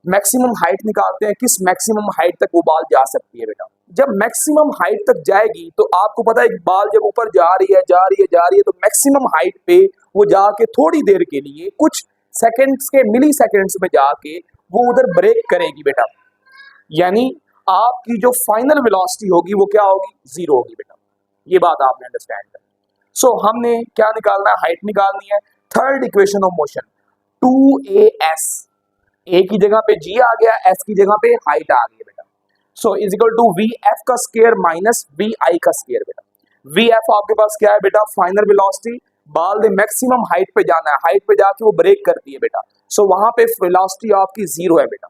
मैक्सिमम हाइट निकालते हैं, किस मैक्सिमम हाइट तक वो बॉल जा सकती है बेटा। जब मैक्सिमम हाइट तक जाएगी तो आपको पता है बॉल जब ऊपर जा रही है जा रही है जा रही है, तो मैक्सिमम हाइट पे वो जाके थोड़ी देर के लिए कुछ सेकंड्स के मिली सेकंड्स में जाके वो उधर ब्रेक करेगी बेटा, यानी आपकी जो फाइनल वेलोसिटी होगी वो क्या होगी, जीरो होगी बेटा। ये बात आपने अंडरस्टैंड करनी। सो हमने क्या निकालना है, हाइट निकालनी है। Third equation of motion 2as, ए की जगह पे जी आ गया, एस की जगह पे हाइट आ गई बेटा। So is equal to we F का स्क्वायर माइनस वी आई का स्क्वायर बेटा। वी एफ आपके पास क्या है बेटा, फाइनल वेलोसिटी, बॉल ने मैक्सिमम हाइट पे जाना है, हाइट पे जाके वो ब्रेक करती है बेटा, सो वहां पे वेलोसिटी आपकी जीरो है बेटा।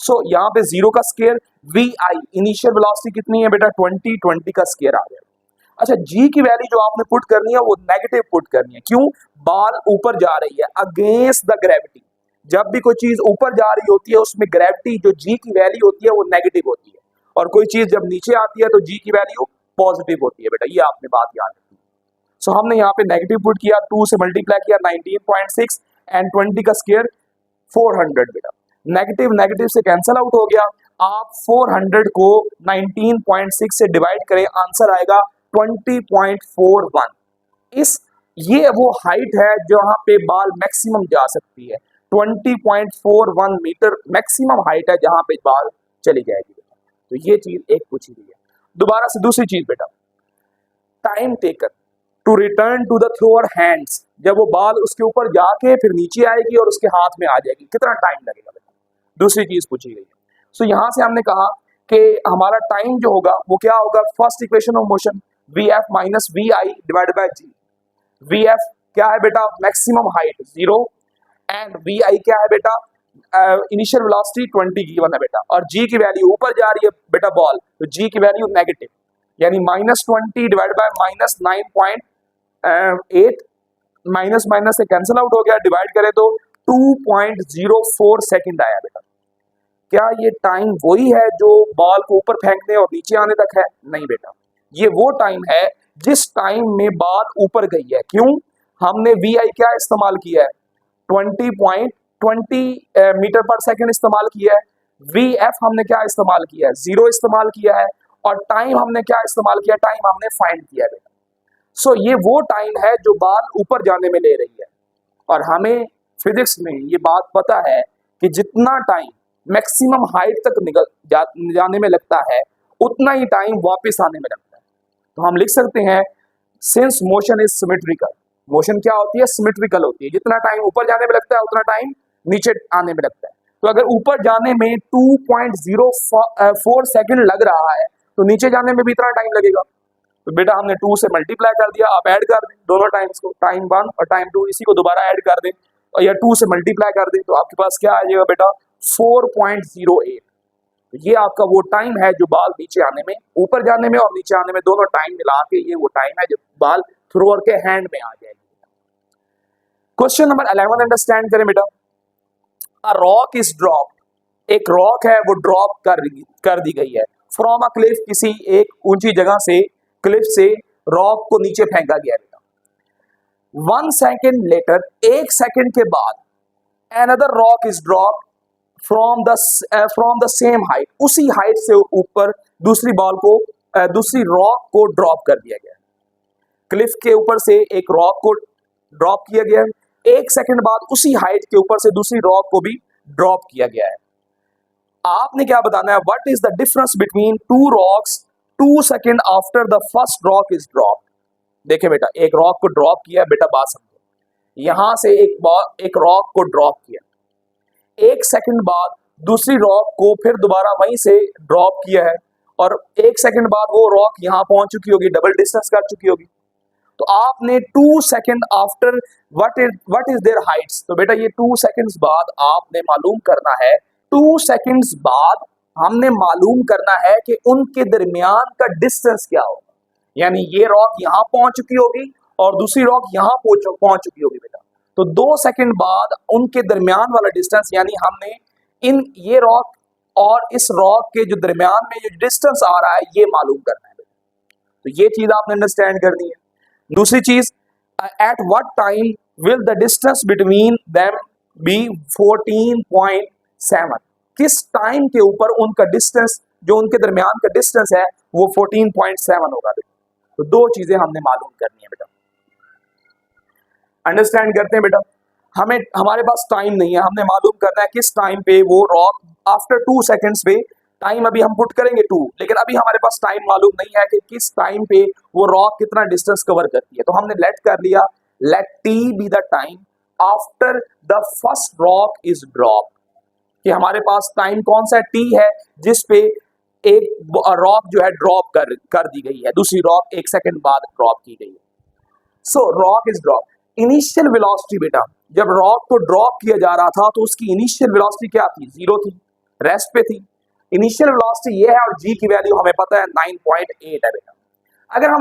सो यहाँ पे जीरो का square, V I initial velocity कितनी है बेटा 20, 20 का स्क्वायर आ गया। अच्छा जी की वैल्यू जो आपने पुट करनी है वो नेगेटिव पुट करनी है, क्यों, बॉल ऊपर जा रही है अगेंस्ट द ग्रेविटी। जब भी कोई चीज ऊपर जा रही होती है उसमें ग्रेविटी जो जी की वैल्यू होती है वो नेगेटिव होती है, और कोई चीज जब नीचे आती है तो जी की वैल्यू पॉजिटिव होती है बेटा, ये आपने बात याद रखनी। सो हमने यहाँ पे नेगेटिव पुट किया, 2 से मल्टीप्लाई किया 19.6 एंड 20 का स्क्वायर 400 बेटा। नेगेटिव नेगेटिव से कैंसल आउट हो गया, आप 400 को 19.6 से डिवाइड करें, आंसर आएगा 20.41। इस ये वो हाइट है जहां पे बॉल मैक्सिमम जा सकती है, 20.41 मीटर मैक्सिमम हाइट है जहां पे बॉल चली जाएगी। तो ये चीज एक पूछी गई है। दोबारा से दूसरी चीज बेटा, time taken to return to the thrower hands, जब वो बॉल उसके ऊपर जाके फिर नीचे आएगी और उसके हाथ में आ जाएगी, कितना टाइम लगेगा बेटा, दूसरी चीज पूछी गई है। सो यहां से हमने कहा कि हमारा टाइम जो होगा वो क्या होगा, first equation of motion v f minus we i divide by g. V f क्या है बेटा, maximum height zero, and v i क्या है बेटा, इनिशियल वेलोसिटी 20 गिवन है बेटा, और जी की वैल्यू ऊपर जा रही है बेटा बॉल, तो जी की वैल्यू नेगेटिव, यानी -20 डिवाइड बाय -9.8, माइनस माइनस से कैंसिल आउट हो गया, डिवाइड करें तो 2.04 सेकंड आया बेटा। क्या ये टाइम वही है जो बॉल को ऊपर फेंकने और नीचे आने तक है, नहीं बेटा, ये वो टाइम है जिस टाइम में बॉल ऊपर गई है। क्यों, हमने वी आई क्या इस्तेमाल किया है, 20.20 मीटर पर सेकंड इस्तेमाल किया है। वी एफ हमने क्या इस्तेमाल किया है, 0 इस्तेमाल किया है। और टाइम हमने क्या इस्तेमाल किया, टाइम हमने फाइंड किया है। सो ये वो टाइम है जो बाल ऊपर जाने में ले रही है। और हमें फिजिक्स में ये बात पता है कि जितना टाइम मैक्सिमम हाइट तक जाने में लगता है, उतना ही टाइम वापस आने में लगता है। तो हम लिख सकते हैं since motion is symmetrical, motion क्या होती है, सिमेट्रिकल होती है। जितना टाइम ऊपर जाने में लगता है उतना टाइम नीचे आने में लगता है। तो अगर ऊपर जाने में 2.04 सेकंड लग रहा है, तो नीचे जाने में भी इतना टाइम लगेगा। तो बेटा हमने 2 से मल्टीप्लाई कर दिया, आप ऐड कर दें दोनों टाइम्स को, टाइम 1 और टाइम 2, इसी को दोबारा ऐड कर दें और या 2 से मल्टीप्लाई कर दें, तो आपके पास क्या आ जाएगा बेटा, 4.08। ये आपका वो टाइम है जो बाल नीचे आने में, ऊपर जाने में और नीचे आने में दोनों टाइम मिला के ये वो टाइम है जो बाल थ्रोअर के हैंड में आ जाएगी। क्वेश्चन नंबर 11 अंडरस्टैंड करें बेटा। अ रॉक इज ड्रॉप, एक रॉक है वो ड्रॉप कर दी गई है फ्रॉम अ क्लिफ, किसी एक ऊंची जगह से, क्लिफ से रॉक को नीचे फेंका गया बेटा। 1 सेकेंड लेटर, 1 सेकेंड के बाद, another rock is drop from the same height, उसी हाइट से ऊपर दूसरी रॉक को ड्रॉप कर दिया गया। क्लिफ के ऊपर से एक रॉक को ड्रॉप किया गया है, 1 सेकेंड बाद उसी हाइट के ऊपर से दूसरी रॉक को भी ड्रॉप किया गया है। आपने क्या बताना है, what is the difference between two rocks 2 second after the first rock is drop. देखिए बेटा, एक रॉक को ड्रॉप किया, बेटा बात समझो, यहां से एक रॉक को ड्रॉप किया, 1 सेकेंड बाद दूसरी रॉक को फिर दोबारा वहीं से ड्रॉप किया है, और 1 सेकेंड बाद वो रॉक यहां पहुंच चुकी होगी, डबल डिस्टेंस कर चुकी होगी। तो आपने 2 second after what is there Heights, तो बेटा ये 2 सेकेंड्स बाद आपने मालूम करना है, 2 सेकेंड्स बाद हमने मालूम करना है कि उनके दरमियान का डिस्टेंस क्या होगा। यानी ये रॉक यहां पहुंच चुकी होगी और दूसरी रॉक यहां पहुंच चुकी होगी बेटा। तो 2 सेकेंड बाद उनके दरमियान वाला डिस्टेंस, यानी हमने ये रॉक और इस रॉक के जो दरमियान में जो डिस्टेंस आ रहा है ये मालूम करना है। तो ये चीज आपने अंडरस्टैंड करनी है। दूसरी चीज, at what time will the distance between them be 14.7, किस टाइम के ऊपर उनका डिस्टेंस, जो उनके दरमियान का डिस्टेंस है वो 14.7 होगा बेटा। तो 2 चीजें हमने मालूम करनी है बेटा। अंडरस्टैंड करते हैं बेटा। हमारे पास टाइम नहीं है, हमने मालूम करना है किस टाइम पे वो रॉक आफ्टर 2 सेकेंड्स पे, टाइम अभी हम पुट करेंगे 2, लेकिन अभी हमारे पास टाइम मालूम नहीं है कि किस टाइम पे वो रॉक कितना डिस्टेंस कवर करती है। तो हमने लेट कर लिया, let T be the time after the first rock is drop, कि हमारे पास टाइम कौन सा टी है जिस पे एक रॉक जो है ड्रॉप कर दी गई है, दूसरी रॉक 1 सेकेंड बाद ड्रॉप की गई है। So rock is drop. Initial velocity बेटा, जब रॉक को ड्रॉप किया जा रहा था तो उसकी इनिशियल वेलोसिटी क्या थी, 0 थी, रेस्ट पे थी। इनिशियल वेलोसिटी ये है और जी की वैल्यू हमें पता है 9.8 है बेटा। अगर हम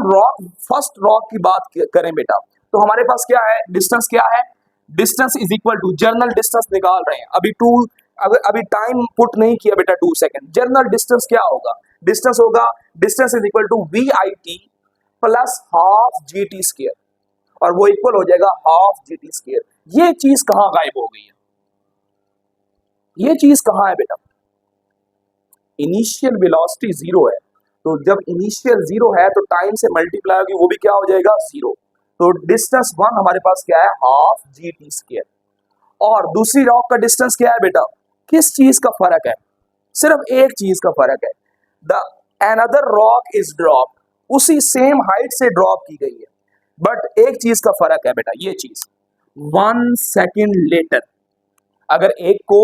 फर्स्ट रॉक की बात करें बेटा, तो हमारे पास क्या है, डिस्टेंस क्या है, distance is equal to, general distance निकाल रहे हैं अभी टाइम पुट नहीं किया बेटा 2 सेकेंड, जर्नल डिस्टेंस क्या होगा, distance is equal to V I T plus half G T square, और वो इक्वल हो जाएगा हाफ जी टी स्क्वायर। ये चीज कहां गायब हो गई है, ये चीज कहां है बेटा, इनिशियल वेलोसिटी 0 है, तो जब इनिशियल 0 है तो टाइम से मल्टीप्लाई होगी, वो भी क्या हो जाएगा 0। तो डिस्टेंस 1 हमारे पास क्या है, हाफ जी टी स्क्वायर। और दूसरी रॉक का डिस्टेंस क्या है बेटा, किस चीज का फर्क है, सिर्फ एक चीज का फर्क है, the another rock is drop, उसी सेम हाइट से ड्रॉप की गई है, बट एक चीज का फर्क है बेटा, ये चीज 1 सेकेंड लेटर। अगर एक को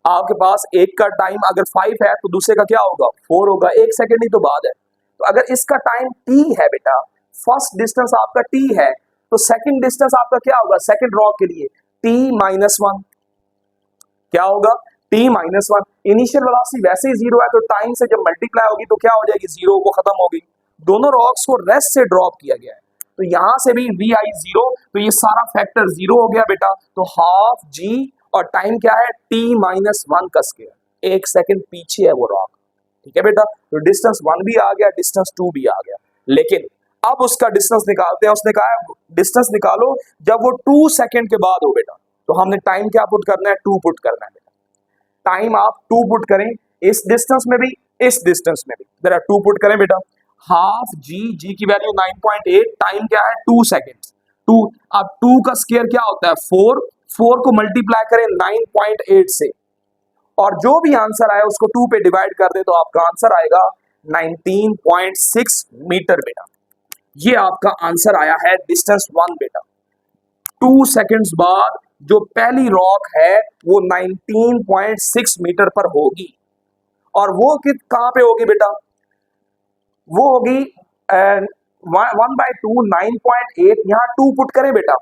आपके पास एक का टाइम अगर 5 है तो दूसरे का क्या होगा, 4 होगा, 1 सेकेंड ही तो बाद है। तो अगर इसका टाइम t है बेटा, फर्स्ट डिस्टेंस आपका t है, तो सेकंड डिस्टेंस आपका क्या होगा, सेकंड रॉक के लिए t-1, क्या होगा t-1। इनिशियल वेलोसिटी वैसे ही 0 है, तो टाइम से जब मल्टीप्लाई होगी तो क्या हो जाएगी, 0, वो खत्म हो गई। दोनों रॉक्स को रेस्ट से ड्रॉप किया गया है, तो यहां से भी वी आई 0, तो ये सारा फैक्टर 0 हो गया बेटा। तो हाफ जी और टाइम क्या है t-1 का स्क्वायर, 1 सेकेंड पीछे है वो रॉक, ठीक है बेटा। तो डिस्टेंस 1 भी आ गया, डिस्टेंस 2 भी आ गया, लेकिन अब उसका डिस्टेंस निकालते हैं। उसने कहा है डिस्टेंस निकालो जब वो 2 सेकंड के बाद हो बेटा। तो हमने टाइम क्या पुट करना है, 2 पुट करना है बेटा। टाइम आप 2 पुट करें, इस डिस्टेंस में भी इस डिस्टेंस में भी, जरा 2 पुट करें बेटा। हाफ जी की वैल्यू 9.8, टाइम क्या है 2 सेकेंड। 2, अब 2 का स्क्वायर क्या होता है 4, 4 को मल्टीप्लाई करें 9.8 से, और जो भी आंसर आया उसको 2 पे डिवाइड कर दे तो आपका आंसर आएगा 19.6 मीटर बेटा। ये आपका आंसर आया है डिस्टेंस 1 बेटा। 2 सेकंड्स बाद जो पहली रॉक है वो 19.6 मीटर पर होगी, और वो कहां पे होगी बेटा, वो होगी 1/2 9.8, यहाँ 2 पुट करें बेटा,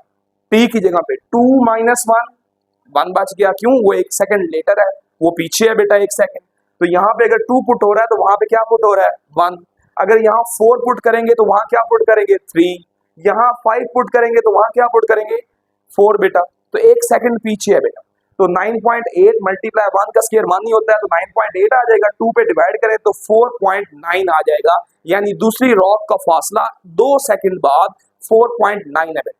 p की जगह पे 2 माइनस 1 बच गया, क्यों, वो 1 सेकंड लेटर है, वो पीछे है बेटा 1 सेकंड। तो यहाँ पे अगर 2 पुट हो रहा है तो वहां पे क्या पुट हो रहा है 1। अगर यहाँ 4 पुट करेंगे तो वहां क्या पुट करेंगे 3, यहाँ 5 पुट करेंगे तो वहां क्या पुट करेंगे 4 बेटा। तो 1 सेकंड पीछे है बेटा। तो 9.8 मल्टीप्लाई 1 का स्क्वायर 1 ही होता है, तो 9.8 आ जाएगा, 2 पे डिवाइड करें तो 4.9 आ जाएगा, यानी दूसरी रॉक का फासला 2 सेकंड बाद 4.9 है बेटा।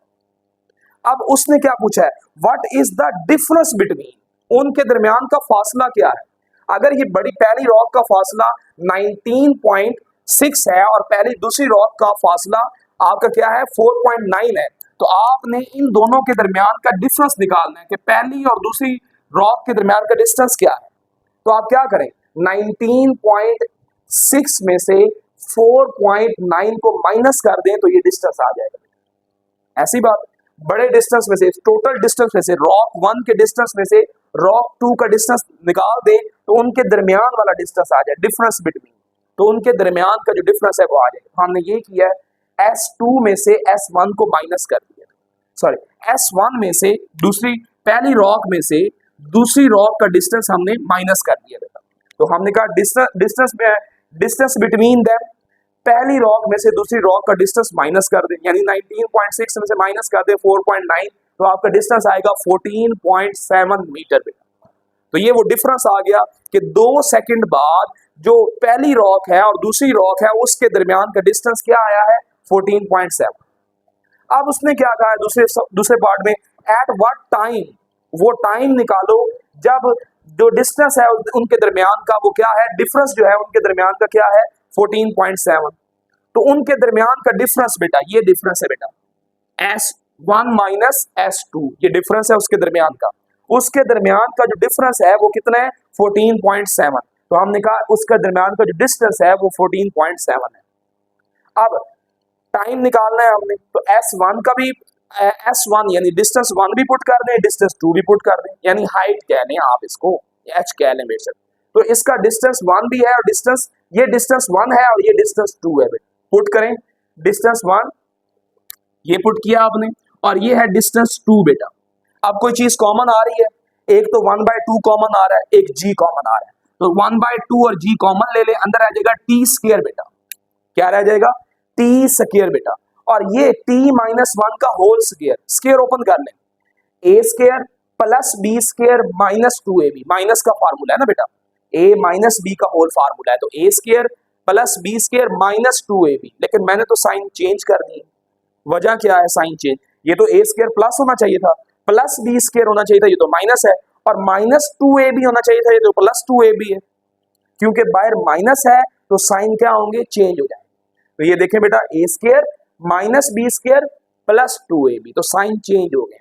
अब उसने क्या पूछा है, what is the difference between, उनके दरमियान का फासला क्या है। अगर ये बड़ी पहली रॉक का फासला 19.6 है और पहली दूसरी रॉक का फासला आपका क्या है 4.9 है, तो आपने इन दोनों के दरमियान का डिफरेंस निकालना है कि पहली और दूसरी रॉक के दरमियान का डिस्टेंस क्या है। तो आप क्या करें, 19.6 में से 4.9 को माइनस कर दें तो ये डिस्टेंस आ जाएगा। ऐसी बात, बड़े डिस्टेंस में से, टोटल डिस्टेंस में से रॉक 1 के डिस्टेंस में से रॉक 2 का डिस्टेंस निकाल दें तो उनके दरमियान वाला डिस्टेंस आ जाए, डिफरेंस बिटवीन, तो उनके दरमियान का जो डिफरेंस है वो आ जाए। हमने ये किया है, S2 में से S1 को माइनस कर दिया, सॉरी S1 में से दूसरी पहली रॉक में से दूसरी रॉक का डिस्टेंस हमने माइनस कर दिया बेटा। तो हमने कहा डिस्टेंस बिटवीन देम, पहली रॉक में से दूसरी रॉक का डिस्टेंस माइनस कर दें, यानी 19.6 में से माइनस कर दें 4.9, तो आपका डिस्टेंस आएगा 14.7 मीटर बेटा। तो ये वो डिफरेंस आ गया कि 2 सेकंड बाद जो पहली रॉक है और दूसरी रॉक है उसके दरमियान का डिस्टेंस क्या आया है 14.7। अब उसने क्या कहा है दूसरे पार्ट में, एट व्हाट टाइम, वो टाइम निकालो जब जो डिस्टेंस है उनके दरमियान का वो क्या है, डिफरेंस जो है उनके दरमियान का क्या है 14.7। तो उनके दरमियान का डिफरेंस बेटा, ये डिफरेंस है बेटा S1 माइनस S2, ये डिफरेंस है उसके दरमियान का, उसके दरमियान का जो डिफरेंस है वो कितना है 14.7। तो हमने कहा उसका दरमियान का जो डिस्टेंस है वो 14.7 है। अब टाइम निकालना है हमने, तो S1 का भी S1 यानी डिस्टेंस 1 भी पुट कर दें, डिस्टेंस 2 भी पुट कर दें, यानी हाइट कह लें आप इसको, H कह लें बेशक। तो इसका डिस्टेंस 1 भी है और ये डिस्टेंस 1 है और ये डिस्टेंस 2 है बेटा। पुट करें डिस्टेंस 1, ये पुट किया आपने, और ये है डिस्टेंस 2 बेटा। अब कोई चीज कॉमन आ रही है, एक तो 1/2 कॉमन आ रहा है, एक g कॉमन आ रहा है, तो 1/2 और g कॉमन ले ले, अंदर आ जाएगा t स्क्वायर बेटा। क्या रह जाएगा t स्क्वायर बेटा, और ये t माइनस 1 का होल स्क्वायर, स्क्वायर ओपन कर लें, a square plus b square minus 2ab, minus का फार्मूला है ना बेटा, a माइनस b का होल फार्मूला है, तो a square plus b square minus 2ab, लेकिन मैंने तो साइन चेंज कर दी। वजह क्या है साइन चेंज, ये तो a स्क्वायर प्लस होना चाहिए था, प्लस b स्क्वायर होना चाहिए था, ये तो माइनस है, और माइनस 2ab होना चाहिए था, ये तो प्लस 2ab है। क्योंकि बाहर माइनस है तो साइन क्या होंगे, चेंज हो जाएंगे। तो ये देखें बेटा, a square minus b square plus 2ab, तो साइन चेंज हो गए।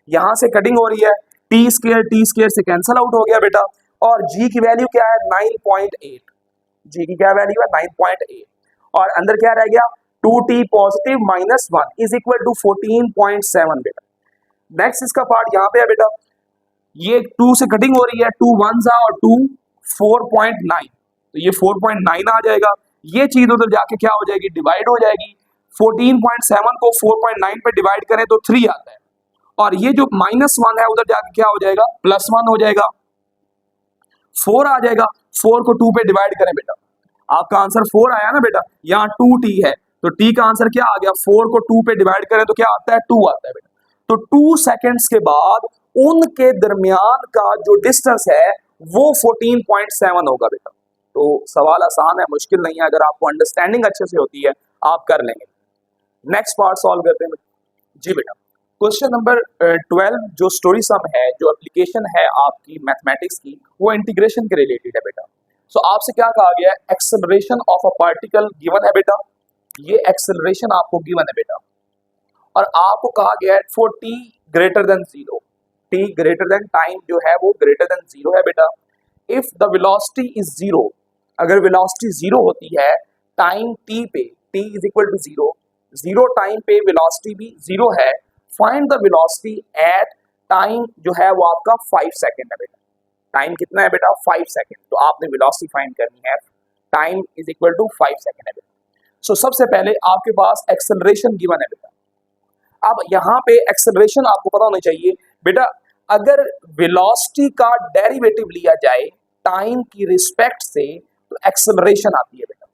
यहां से कटिंग हो रही है, t स्क्वायर से कैंसल आउट हो गया बेटा, और g की वैल्यू क्या है 9.8, g की क्या वैल्यू है 9.8, और अंदर क्या रह गया 2t positive minus 1 is equal to 14.7 बेटा। नेक्स्ट इसका पार्ट यहाँ पे है बेटा, ये 2 से कटिंग हो रही है, 2 1 और 2 4.9, तो ये 4.9 आ जाएगा, ये चीज उधर जाके क्या हो जाएगी, डिवाइड हो जाएगी। 14.7 को 4.9 पे डिवाइड करें तो 3 आता है, और ये जो -1 है उधर जाके क्या हो जाएगा +1 हो जाएगा, 4 आ जाएगा। 4 को 2 पे डिवाइड करें बेटा, आपका आंसर 4 आया ना बेटा, यहाँ 2t है तो t का आंसर क्या आ गया, 4 को 2 पे डिवाइड करें तो क्या आता है 2 आता है बेटा। तो 2 सेकेंड्स के बाद उनके दरमियान का जो डिस्टेंस है वो 14.7 होगा बेटा। तो सवाल आसान है, मुश्किल नहीं है, अगर आपको अंडरस्टैंडिंग अच्छे से होती है आप कर लेंगे। नेक्स्ट पार्ट सॉल्व करते हैं जी बेटा। क्वेश्चन नंबर 12 जो स्टोरी सम है, जो एप्लीकेशन है आपकी मैथमेटिक्स की, वो इंटीग्रेशन के रिलेटेड है बेटा। सो आपसे क्या कहा गया है, acceleration of a particle given है बेटा, ये एक्सेलरेशन आपको गिवन है बेटा, और आपको कहा गया है for T greater than zero, T greater than time जो है वो ग्रेटर देन जीरो है बेटा। If the velocity is zero, अगर वेलोसिटी जीरो होती है टाइम टी पे, T is equal to zero, zero time पे वेलोसिटी भी जीरो है, find the velocity at time जो है वो आपका 5 सेकेंड है बेटा। टाइम कितना है बेटा, 5 सेकेंड, तो आपने वेलोसिटी फाइंड करनी है, time is equal to 5 second है बेटा। सो सबसे पहले आपके पास एक्सेलरेशन गिवन है बेटा। अब यहाँ पे एक्सेलरेशन आपको पता होना चाहिए बेटा, अगर वेलोसिटी का डेरिवेटिव लिया जाए टाइम की रिस्पेक्ट से तो एक्सेलरेशन आती है बेटा।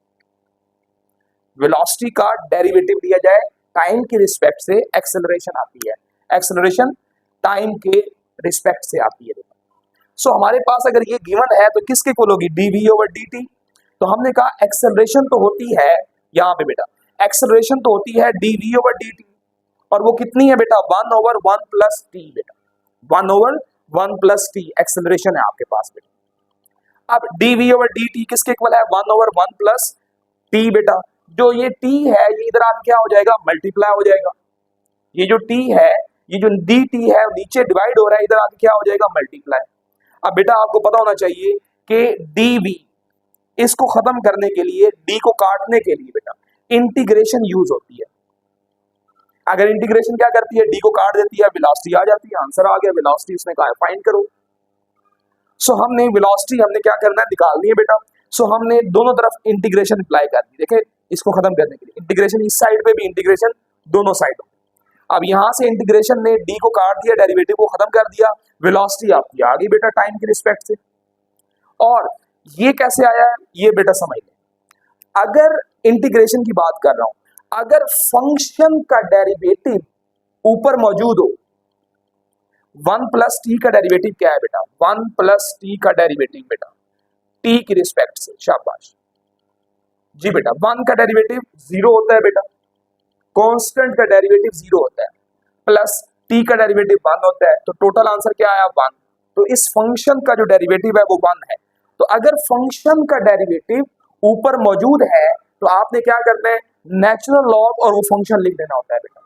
वेलोसिटी का डेरिवेटिव लिया जाए टाइम की रिस्पेक्ट से एक्सेलरेशन आती है, एक्सेलरेशन टाइम के रिस्पेक्ट से आती है बेटा। सो हमारे पास अगर ये गिवन है तो किसके इक्वल होगी, dv ओवर dt। तो हमने कहा एक्सेलरेशन तो होती है यहाँ पे बेटा, एक्सेलरेशन तो होती है dv ओवर dt, और वो कितनी है बेटा, 1 ओवर 1 प्लस टी बेटा, 1 ओवर 1 प्लस टी एक्सेलरेशन है आपके पास बेटा। अब dv ओवर dt किसके इक्वल है, 1 ओवर 1 प्लस टी बेटा। जो ये t है ये इधर आके क्या हो जाएगा, मल्टीप्लाई हो जाएगा। ये जो t है, ये जो dt है नीचे डिवाइड हो रहा है, इधर आके क्या हो जाएगा, मल्टीप्लाई। अब बेटा आपको पता होना चाहिए कि dv, इसको खत्म करने के लिए, d को काटने के लिए बेटा इंटीग्रेशन यूज होती है। अगर इंटीग्रेशन क्या करती है, डी को काट देती है, वेलोसिटी आ जाती है, आंसर आ गया, वेलोसिटी उसने कहा फाइंड करो। सो हमने वेलोसिटी हमने क्या करना है, निकालनी है बेटा। सो हमने दोनों तरफ इंटीग्रेशन अप्लाई कर दी, देखे इसको खत्म करने के लिए इंटीग्रेशन इस साइड पे भी, इंटीग्रेशन दोनों साइडों। अब यहां से इंटीग्रेशन ने डी को काट दिया, डेरिवेटिव को खत्म कर दिया, वेलोसिटी आपकी आ गई बेटा टाइम की रिस्पेक्ट से। और ये कैसे आया है ये बेटा समझ लें। अगर इंटीग्रेशन की बात कर रहा हूं, अगर फंक्शन का डेरिवेटिव ऊपर मौजूद हो, 1 प्लस टी का डेरिवेटिव क्या है बेटा, 1 प्लस टी का डेरिवेटिव बेटा टी की रिस्पेक्ट से, शाबाश जी बेटा। 1 का डेरिवेटिव 0 होता है बेटा, कांस्टेंट का डेरिवेटिव 0 होता है, प्लस टी का डेरिवेटिव 1 होता है, तो टोटल आंसर क्या आया, 1। तो इस फंक्शन का जो डेरिवेटिव है वो 1 है। तो अगर फंक्शन का डेरिवेटिव ऊपर मौजूद है तो आपने क्या करना है, नेचुरल लॉग और वो फंक्शन लिख देना होता है बेटा।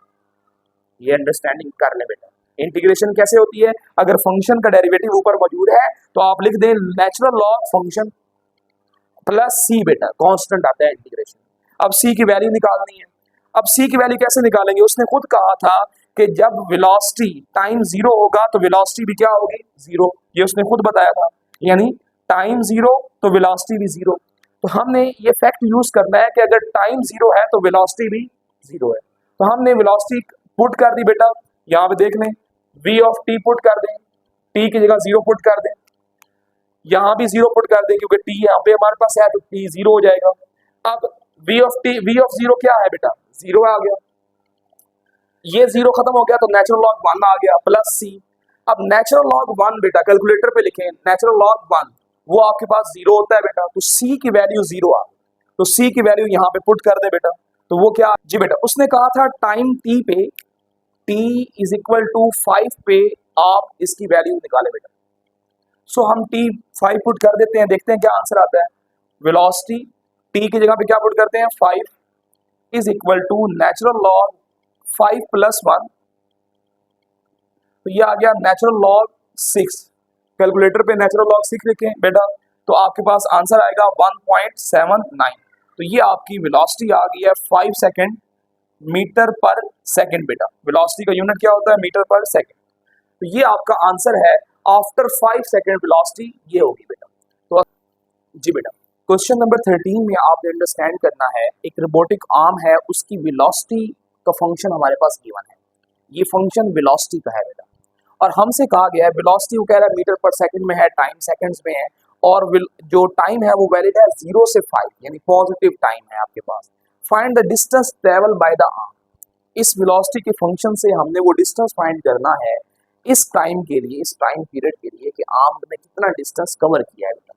ये अंडरस्टैंडिंग कर ले बेटा। इंटीग्रेशन कैसे होती है, अगर फंक्शन का डेरिवेटिव ऊपर मौजूद है तो आप लिख दें नेचुरल लॉग फंक्शन प्लस सी बेटा, कांस्टेंट आता है इंटीग्रेशन। अब सी की वैल्यू निकालनी है। अब सी की वैल्यू कैसे निकालेंगे, उसने खुद कहा था कि जब वेलोसिटी टाइम 0 होगा तो वेलोसिटी भी क्या होगी, 0। ये उसने खुद बताया था, यानी टाइम 0 तो वेलोसिटी भी 0। तो हमने ये फैक्ट यूज करना है कि अगर टाइम 0 है तो वेलोसिटी भी 0 है। तो हमने वेलोसिटी पुट कर दी बेटा, यहाँ पे देख लें, v ऑफ t पुट कर दें, t की जगह 0 पुट कर दें, यहाँ भी 0 पुट कर दें क्योंकि t यहाँ पे हमारे पास है तो t 0 हो जाएगा। अब v ऑफ 0 क्या है बेटा, 0 आ गया, ये 0 खत्म हो गया तो नेचुरल लॉग 1 आ गया प्लस c। अब नेचुरल लॉग 1 बेटा कैलकुलेटर पे लिखें, नेचुरल लॉग 1 वो आपके पास 0 होता है बेटा, तो c की वैल्यू 0 आ गई, तो c की वैल्यू यहाँ पे पुट कर दे बेटा। तो वो क्या जी बेटा, उसने कहा था टाइम t पे t इज इक्वल टू 5 पे आप इसकी वैल्यू निकाले बेटा। सो हम t 5 पुट कर देते हैं, देखते हैं क्या आंसर आता है। वेलोसिटी t की जगह पे क्या पुट करते हैं, 5 is equal to natural log 5 plus 1, तो ये आ गया नेचुरल लॉग 6। कैलकुलेटर पे नेचुरल लॉग 6 लिखें बेटा, तो आपके पास आंसर आएगा 1.79। तो ये आपकी वेलोसिटी आ गई है 5 सेकेंड मीटर पर सेकेंड बेटा। वेलोसिटी का यूनिट क्या होता है, मीटर पर सेकेंड। तो ये आपका आंसर है, आफ्टर 5 सेकेंड वेलोसिटी ये होगी बेटा। तो जी बेटा, क्वेश्चन नंबर 13 में आपने अंडरस्टैंड करना है, एक रोबोटिक आर्म है, उसकी वेलोसिटी का फंक्शन हमारे पास गिवन है। ये फंक्शन वेलोसिटी का है बेटा, और हमसे कहा गया है वेलोसिटी, वो कह रहा है मीटर पर सेकंड में है, टाइम सेकंड्स में है, और जो टाइम है वो वैलिड है 0 से 5 यानी पॉजिटिव टाइम है आपके पास। Find the distance travel by the arm. इस वेलोसिटी के फंक्शन से हमने वो डिस्टेंस फाइंड करना है इस टाइम के लिए, इस टाइम पीरियड के लिए कि आर्म ने कितना डिस्टेंस कवर किया है बेटा।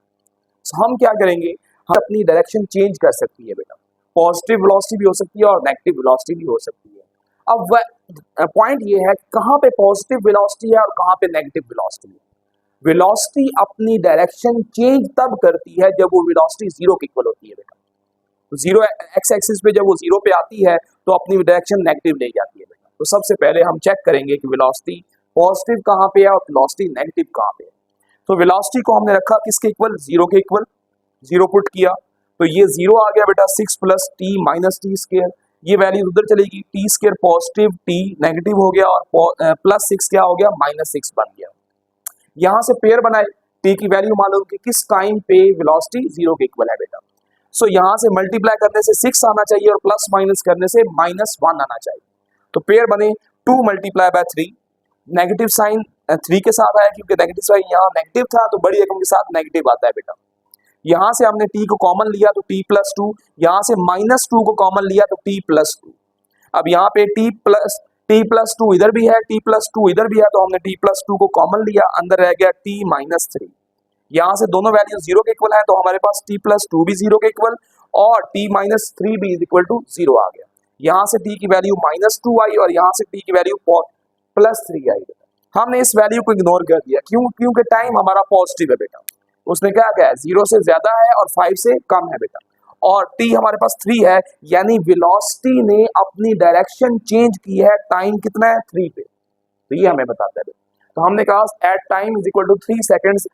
तो हम क्या करेंगे, हम अपनी डायरेक्शन चेंज कर सकती है बेटा। पॉजिटिव वेलोसिटी भी हो सकती है और नेगेटिव वेलोसिटी भी हो सकती है। अब पॉइंट ये है कहाँ पे पॉजिटिव वेलोसिटी है और कहाँ पे नेगेटिव वेलोसिटी है। वेलोसिटी अपनी डायरेक्शन चेंज तब करती है जब वो वेलोसिटी जीरो के इक्वल होती है बेटा। तो जीरो एक्स एक्सिस पे जब वो जीरो पे आती है तो अपनी डायरेक्शन नेगेटिव ले जाती है बेटा। तो सबसे पहले हम चेक करेंगे कि वेलोसिटी पॉजिटिव कहाँ पे है और वेलोसिटी नेगेटिव कहाँ पे है। तो वेलोसिटी को हमने रखा किसके इक्वल, जीरो के इक्वल, जीरो पुट किया तो ये जीरो आ गया बेटा, 6 plus T minus T square, ये वैल्यू उधर चलेगी, T square positive, T negative हो गया और प्लस 6 क्या हो गया, माइनस 6 बन गया। यहां से पेयर बनाए, टी की वैल्यू मालूम कि किस टाइम पे वेलोसिटी जीरो के इक्वल है बेटा। सो यहां से मल्टीप्लाई करने से 6 आना चाहिए और प्लस माइनस करने से -1 आना चाहिए। तो पेयर बने 2 मल्टीप्लाई बाय 3, नेगेटिव साइन 3 के साथ आया क्योंकि नेगेटिव साइन यहाँ नेगेटिव था तो बड़ी रकम के साथ नेगेटिव आता है बेटा। यहां से हमने t को कॉमन लिया तो t प्लस 2, यहां से -2 को कॉमन लिया तो t प्लस 2। अब यहाँ पे t प्लस 2 इधर भी है, t प्लस 2 इधर भी है तो हमने t प्लस 2 को कॉमन लिया, अंदर रह गया t माइनस 3। यहाँ से दोनों वैल्यू जीरो के इक्वल है तो हमारे पास t प्लस 2 भी जीरो के इक्वल और t माइनस 3 भी इज इक्वल टू जीरो आ गया। यहाँ से t की वैल्यू -2 आई और यहाँ से t की वैल्यू प्लस 3 आई। हमने इस वैल्यू को इग्नोर कर दिया, क्यों, क्योंकि टाइम हमारा पॉजिटिव है बेटा। उसने क्या कहा, जीरो से ज्यादा है और 5 से कम है बेटा, और t हमारे पास 3 है, यानी वेलोसिटी ने अपनी डायरेक्शन चेंज की है, टाइम कितना है 3 पे, तो ये हमें बताता है बेटा। तो हमने कहा at time is equal to 3 seconds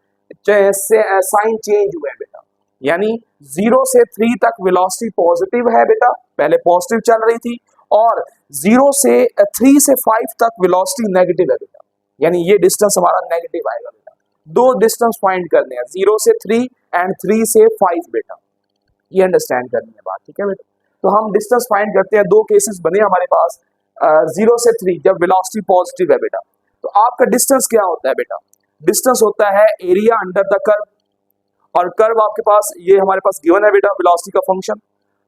sign change हुए बेटा, यानी 0 से 3 तक वेलोसिटी पॉजिटिव है बेटा, पहले पॉजिटिव चल रही थी, और 0 से 3 से 5 तक वेलोसिटी नेगेटिव है बेटा, यानी ये डिस्टेंस हमारा नेगेटिव आएगा बेटा। दो डिस्टेंस फाइंड करने हैं, 0 से 3 एंड 3 से 5 बेटा, ये अंडरस्टैंड करनी है बात, ठीक है बेटा। तो हम डिस्टेंस फाइंड करते हैं, दो केसेस बने हमारे पास, 0 से 3 जब वेलोसिटी पॉजिटिव है बेटा, तो आपका डिस्टेंस क्या होता है बेटा, डिस्टेंस होता है एरिया अंडर द कर्व, और कर्व आपके पास ये हमारे पास गिवन है बेटा वेलोसिटी का फंक्शन।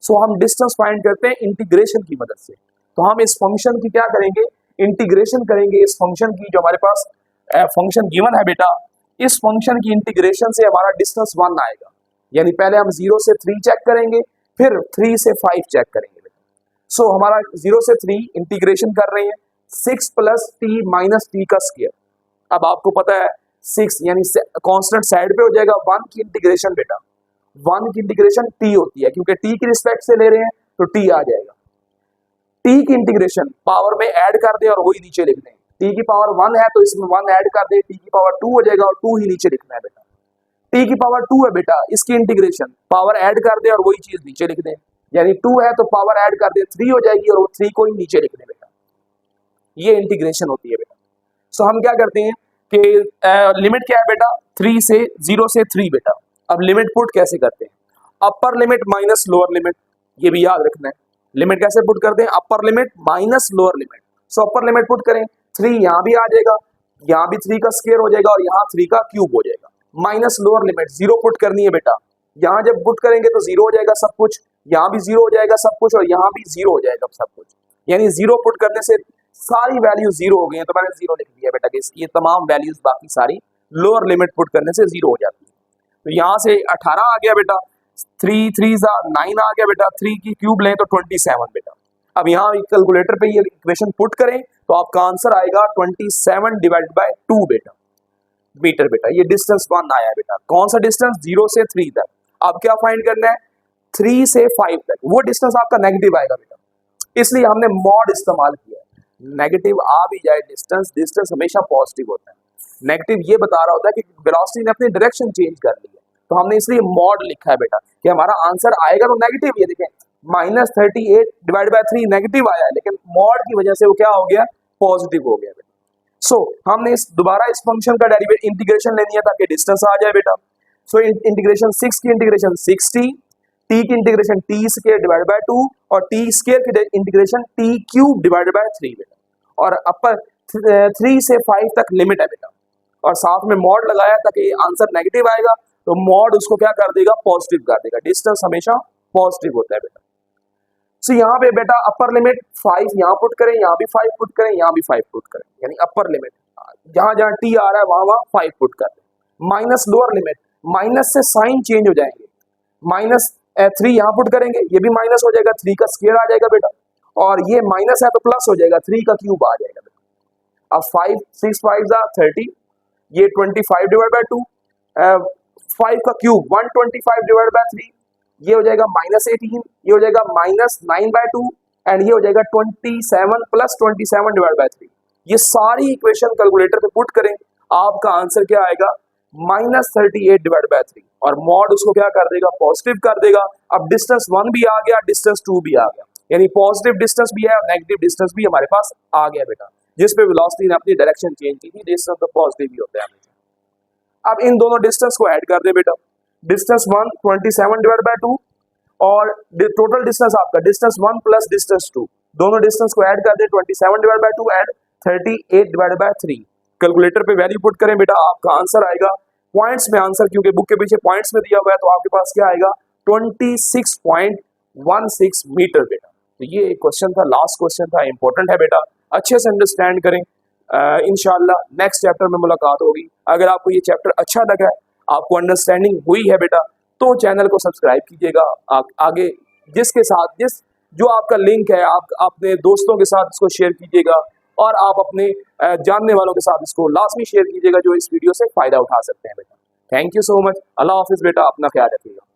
सो हम डिस्टेंस फाइंड करते हैं इंटीग्रेशन की मदद से। तो हम इस फंक्शन की क्या करेंगे, इंटीग्रेशन करेंगे इस फंक्शन की, जो हमारे पास फंक्शन गिवन है बेटा, इस फंक्शन की इंटीग्रेशन से हमारा डिस्टेंस 1 आएगा, यानी पहले हम 0 से 3 चेक करेंगे, फिर 3 से 5 चेक करेंगे बेटा। सो हमारा 0 से 3 इंटीग्रेशन कर रहे हैं, 6 प्लस टी माइनस टी का स्क्वायर। अब आपको पता है 6 यानी कांस्टेंट साइड पे हो जाएगा, 1 की इंटीग्रेशन बेटा, 1 की इंटीग्रेशन t होती है, क्योंकि t की रिस्पेक्ट से ले रहे हैं तो t आ जाएगा। t की इंटीग्रेशन पावर में ऐड कर दे और वही नीचे लिख दें, t की पावर 1 है तो इसमें 1 ऐड कर दे, t की पावर 2 हो जाएगा और 2 ही नीचे लिखना है बेटा। t की पावर 2 है बेटा, इसकी इंटीग्रेशन पावर ऐड कर दे और वही चीज नीचे लिख दें, यानी 2 है तो पावर ऐड कर दे 3 हो जाएगी और वो 3 को ही नीचे लिख दें बेटा, ये इंटीग्रेशन होती है बेटा। सो हम क्या करते हैं कि लिमिट क्या है बेटा, 3 से 0 से 3 बेटा। अब लिमिट पुट कैसे करते हैं, upper limit minus lower limit, ये भी याद रखना है। लिमिट कैसे पुट करते हैं, upper limit minus lower limit. So upper limit put करें, 3 यहाँ भी आ जाएगा, यहाँ भी 3 का स्क्वायर हो जाएगा और यहाँ 3 का क्यूब हो जाएगा, माइनस लोअर लिमिट 0 पुट करनी है बेटा। यहाँ जब पुट करेंगे तो 0 हो जाएगा सब कुछ, यहाँ भी 0 हो जाएगा सब कुछ और यहाँ भी 0 हो जाएगा सब कुछ, यानी 0 पुट करने से सारी वैल्यू 0 हो गई है, तो मैंने 0 लिख दिया बेटा कि ये तमाम वैल्यूज बाकी सारी लोअर लिमिट पुट करने से 0 हो जाती है। तो यहाँ से 18 आ गया बेटा, 3 3 9 आ गया बेटा, 3 की क्यूब लें तो 27 बेटा। अब यहाँ कैलकुलेटर पे ये इक्वेशन पुट करें तो आपका आंसर आएगा 27 डिवाइडेड बाय 2 बेटा, मीटर बेटा। ये डिस्टेंस 1 आया बेटा, कौन सा डिस्टेंस, 0 से 3 तक। अब क्या फाइंड करना है, 3 से 5 तक, वो डिस्टेंस आपका नेगेटिव आएगा बेटा, इसलिए हमने मॉड इस्तेमाल किया। नेगेटिव आ भी जाए डिस्टेंस, डिस्टेंस हमेशा पॉजिटिव होता है, नेगेटिव ये बता रहा होता है कि वेलोसिटी ने अपनी डायरेक्शन चेंज कर ली है, तो हमने इसलिए मॉड लिखा है बेटा कि हमारा आंसर आएगा तो नेगेटिव। ये देखें -38 डिवाइड बाय 3 नेगेटिव आया है, लेकिन मॉड की वजह से वो क्या हो गया, पॉजिटिव हो गया बेटा। सो हमने दोबारा इस फंक्शन का डेरिवेटिव इंटीग्रेशन लेनी है ताकि डिस्टेंस आ जाए बेटा। सो इंटीग्रेशन 6 की इंटीग्रेशन 60, t की integration t square divide by 2 और t स्क्वायर की integration t cube divided by 3 बेटा, और अपर 3 से 5 तक लिमिट है बेटा, और साथ में मॉड लगाया ताकि आंसर नेगेटिव आएगा तो मॉड उसको क्या कर देगा, पॉजिटिव कर देगा। डिस्टेंस हमेशा पॉजिटिव होता है बेटा। सो यहाँ पे बेटा अपर लिमिट 5 यहाँ पुट करें, यहाँ भी 5 पुट करें, यहाँ भी 5 पुट करें, यानी अपर लिमिट जहां जहां t आ रहा है वहां वहां 5 पुट कर दें। माइनस लोअर लिमिट, माइनस से साइन चेंज हो जाएंगे, माइनस 3 यहाँ पुट करेंगे, ये भी माइनस हो जाएगा, 3 का स्क्वायर आ जाएगा बेटा, और ये माइनस है तो प्लस हो जाएगा, 3 का क्यूब आ जाएगा बेटा। अब 5 6 5 30, ये 25 डिवाइड बाय 2, 5 का क्यूब 125 डिवाइड बाय 3, ये हो जाएगा -18, ये हो जाएगा -9/2, एंड ये हो जाएगा 27 प्लस 27 डिवाइड बाय 3। ये सारी इक्वेशन कैलकुलेटर पे पुट करें, आपका आंसर क्या आएगा, -38 डिवाइड बाय 3, और मॉड उसको क्या कर देगा, पॉजिटिव कर देगा। अब डिस्टेंस 1 भी आ गया, डिस्टेंस 2 भी आ गया, यानी पॉजिटिव डिस्टेंस भी है और नेगेटिव डिस्टेंस भी हमारे पास आ गया बेटा, जिस पे वेलोसिटी ने अपनी डायरेक्शन चेंज की थी, डिस्टेंस तो पॉजिटिव ही होता है हमेशा। अब इन दोनों डिस्टेंस को ऐड कर दे बेटा, डिस्टेंस 1 27 डिवाइड बाय 2, और टोटल डिस्टेंस आपका डिस्टेंस 1 प्लस डिस्टेंस 2, दोनों डिस्टेंस को ऐड कर दे, 27 divide by 2 and 38 divide by 3। Calculator पे वैल्यू पुट करें बेटा, आपका आंसर आएगा पॉइंट्स में आंसर, क्योंकि बुक के पीछे पॉइंट्स में दिया हुआ है, तो आपके पास क्या आएगा 26.16 मीटर बेटा। तो ये एक क्वेश्चन था, लास्ट क्वेश्चन था, इंपॉर्टेंट है बेटा, अच्छे से अंडरस्टैंड करें। इंशाल्लाह नेक्स्ट चैप्टर में मुलाकात होगी। अगर आपको ये चैप्टर अच्छा लगा है, आपको अंडरस्टैंडिंग हुई है बेटा, तो चैनल को सब्सक्राइब कीजिएगा। आगे जिसके साथ जो आपका लिंक है, आप अपने दोस्तों के साथ इसको शेयर कीजिएगा, और आप अपने जानने वालों के साथ इसको लाजमी शेयर कीजिएगा जो इस वीडियो से फायदा उठा सकते हैं बेटा। थैंक यू सो मच, अल्लाह हाफिज बेटा, अपना ख्याल रखिएगा।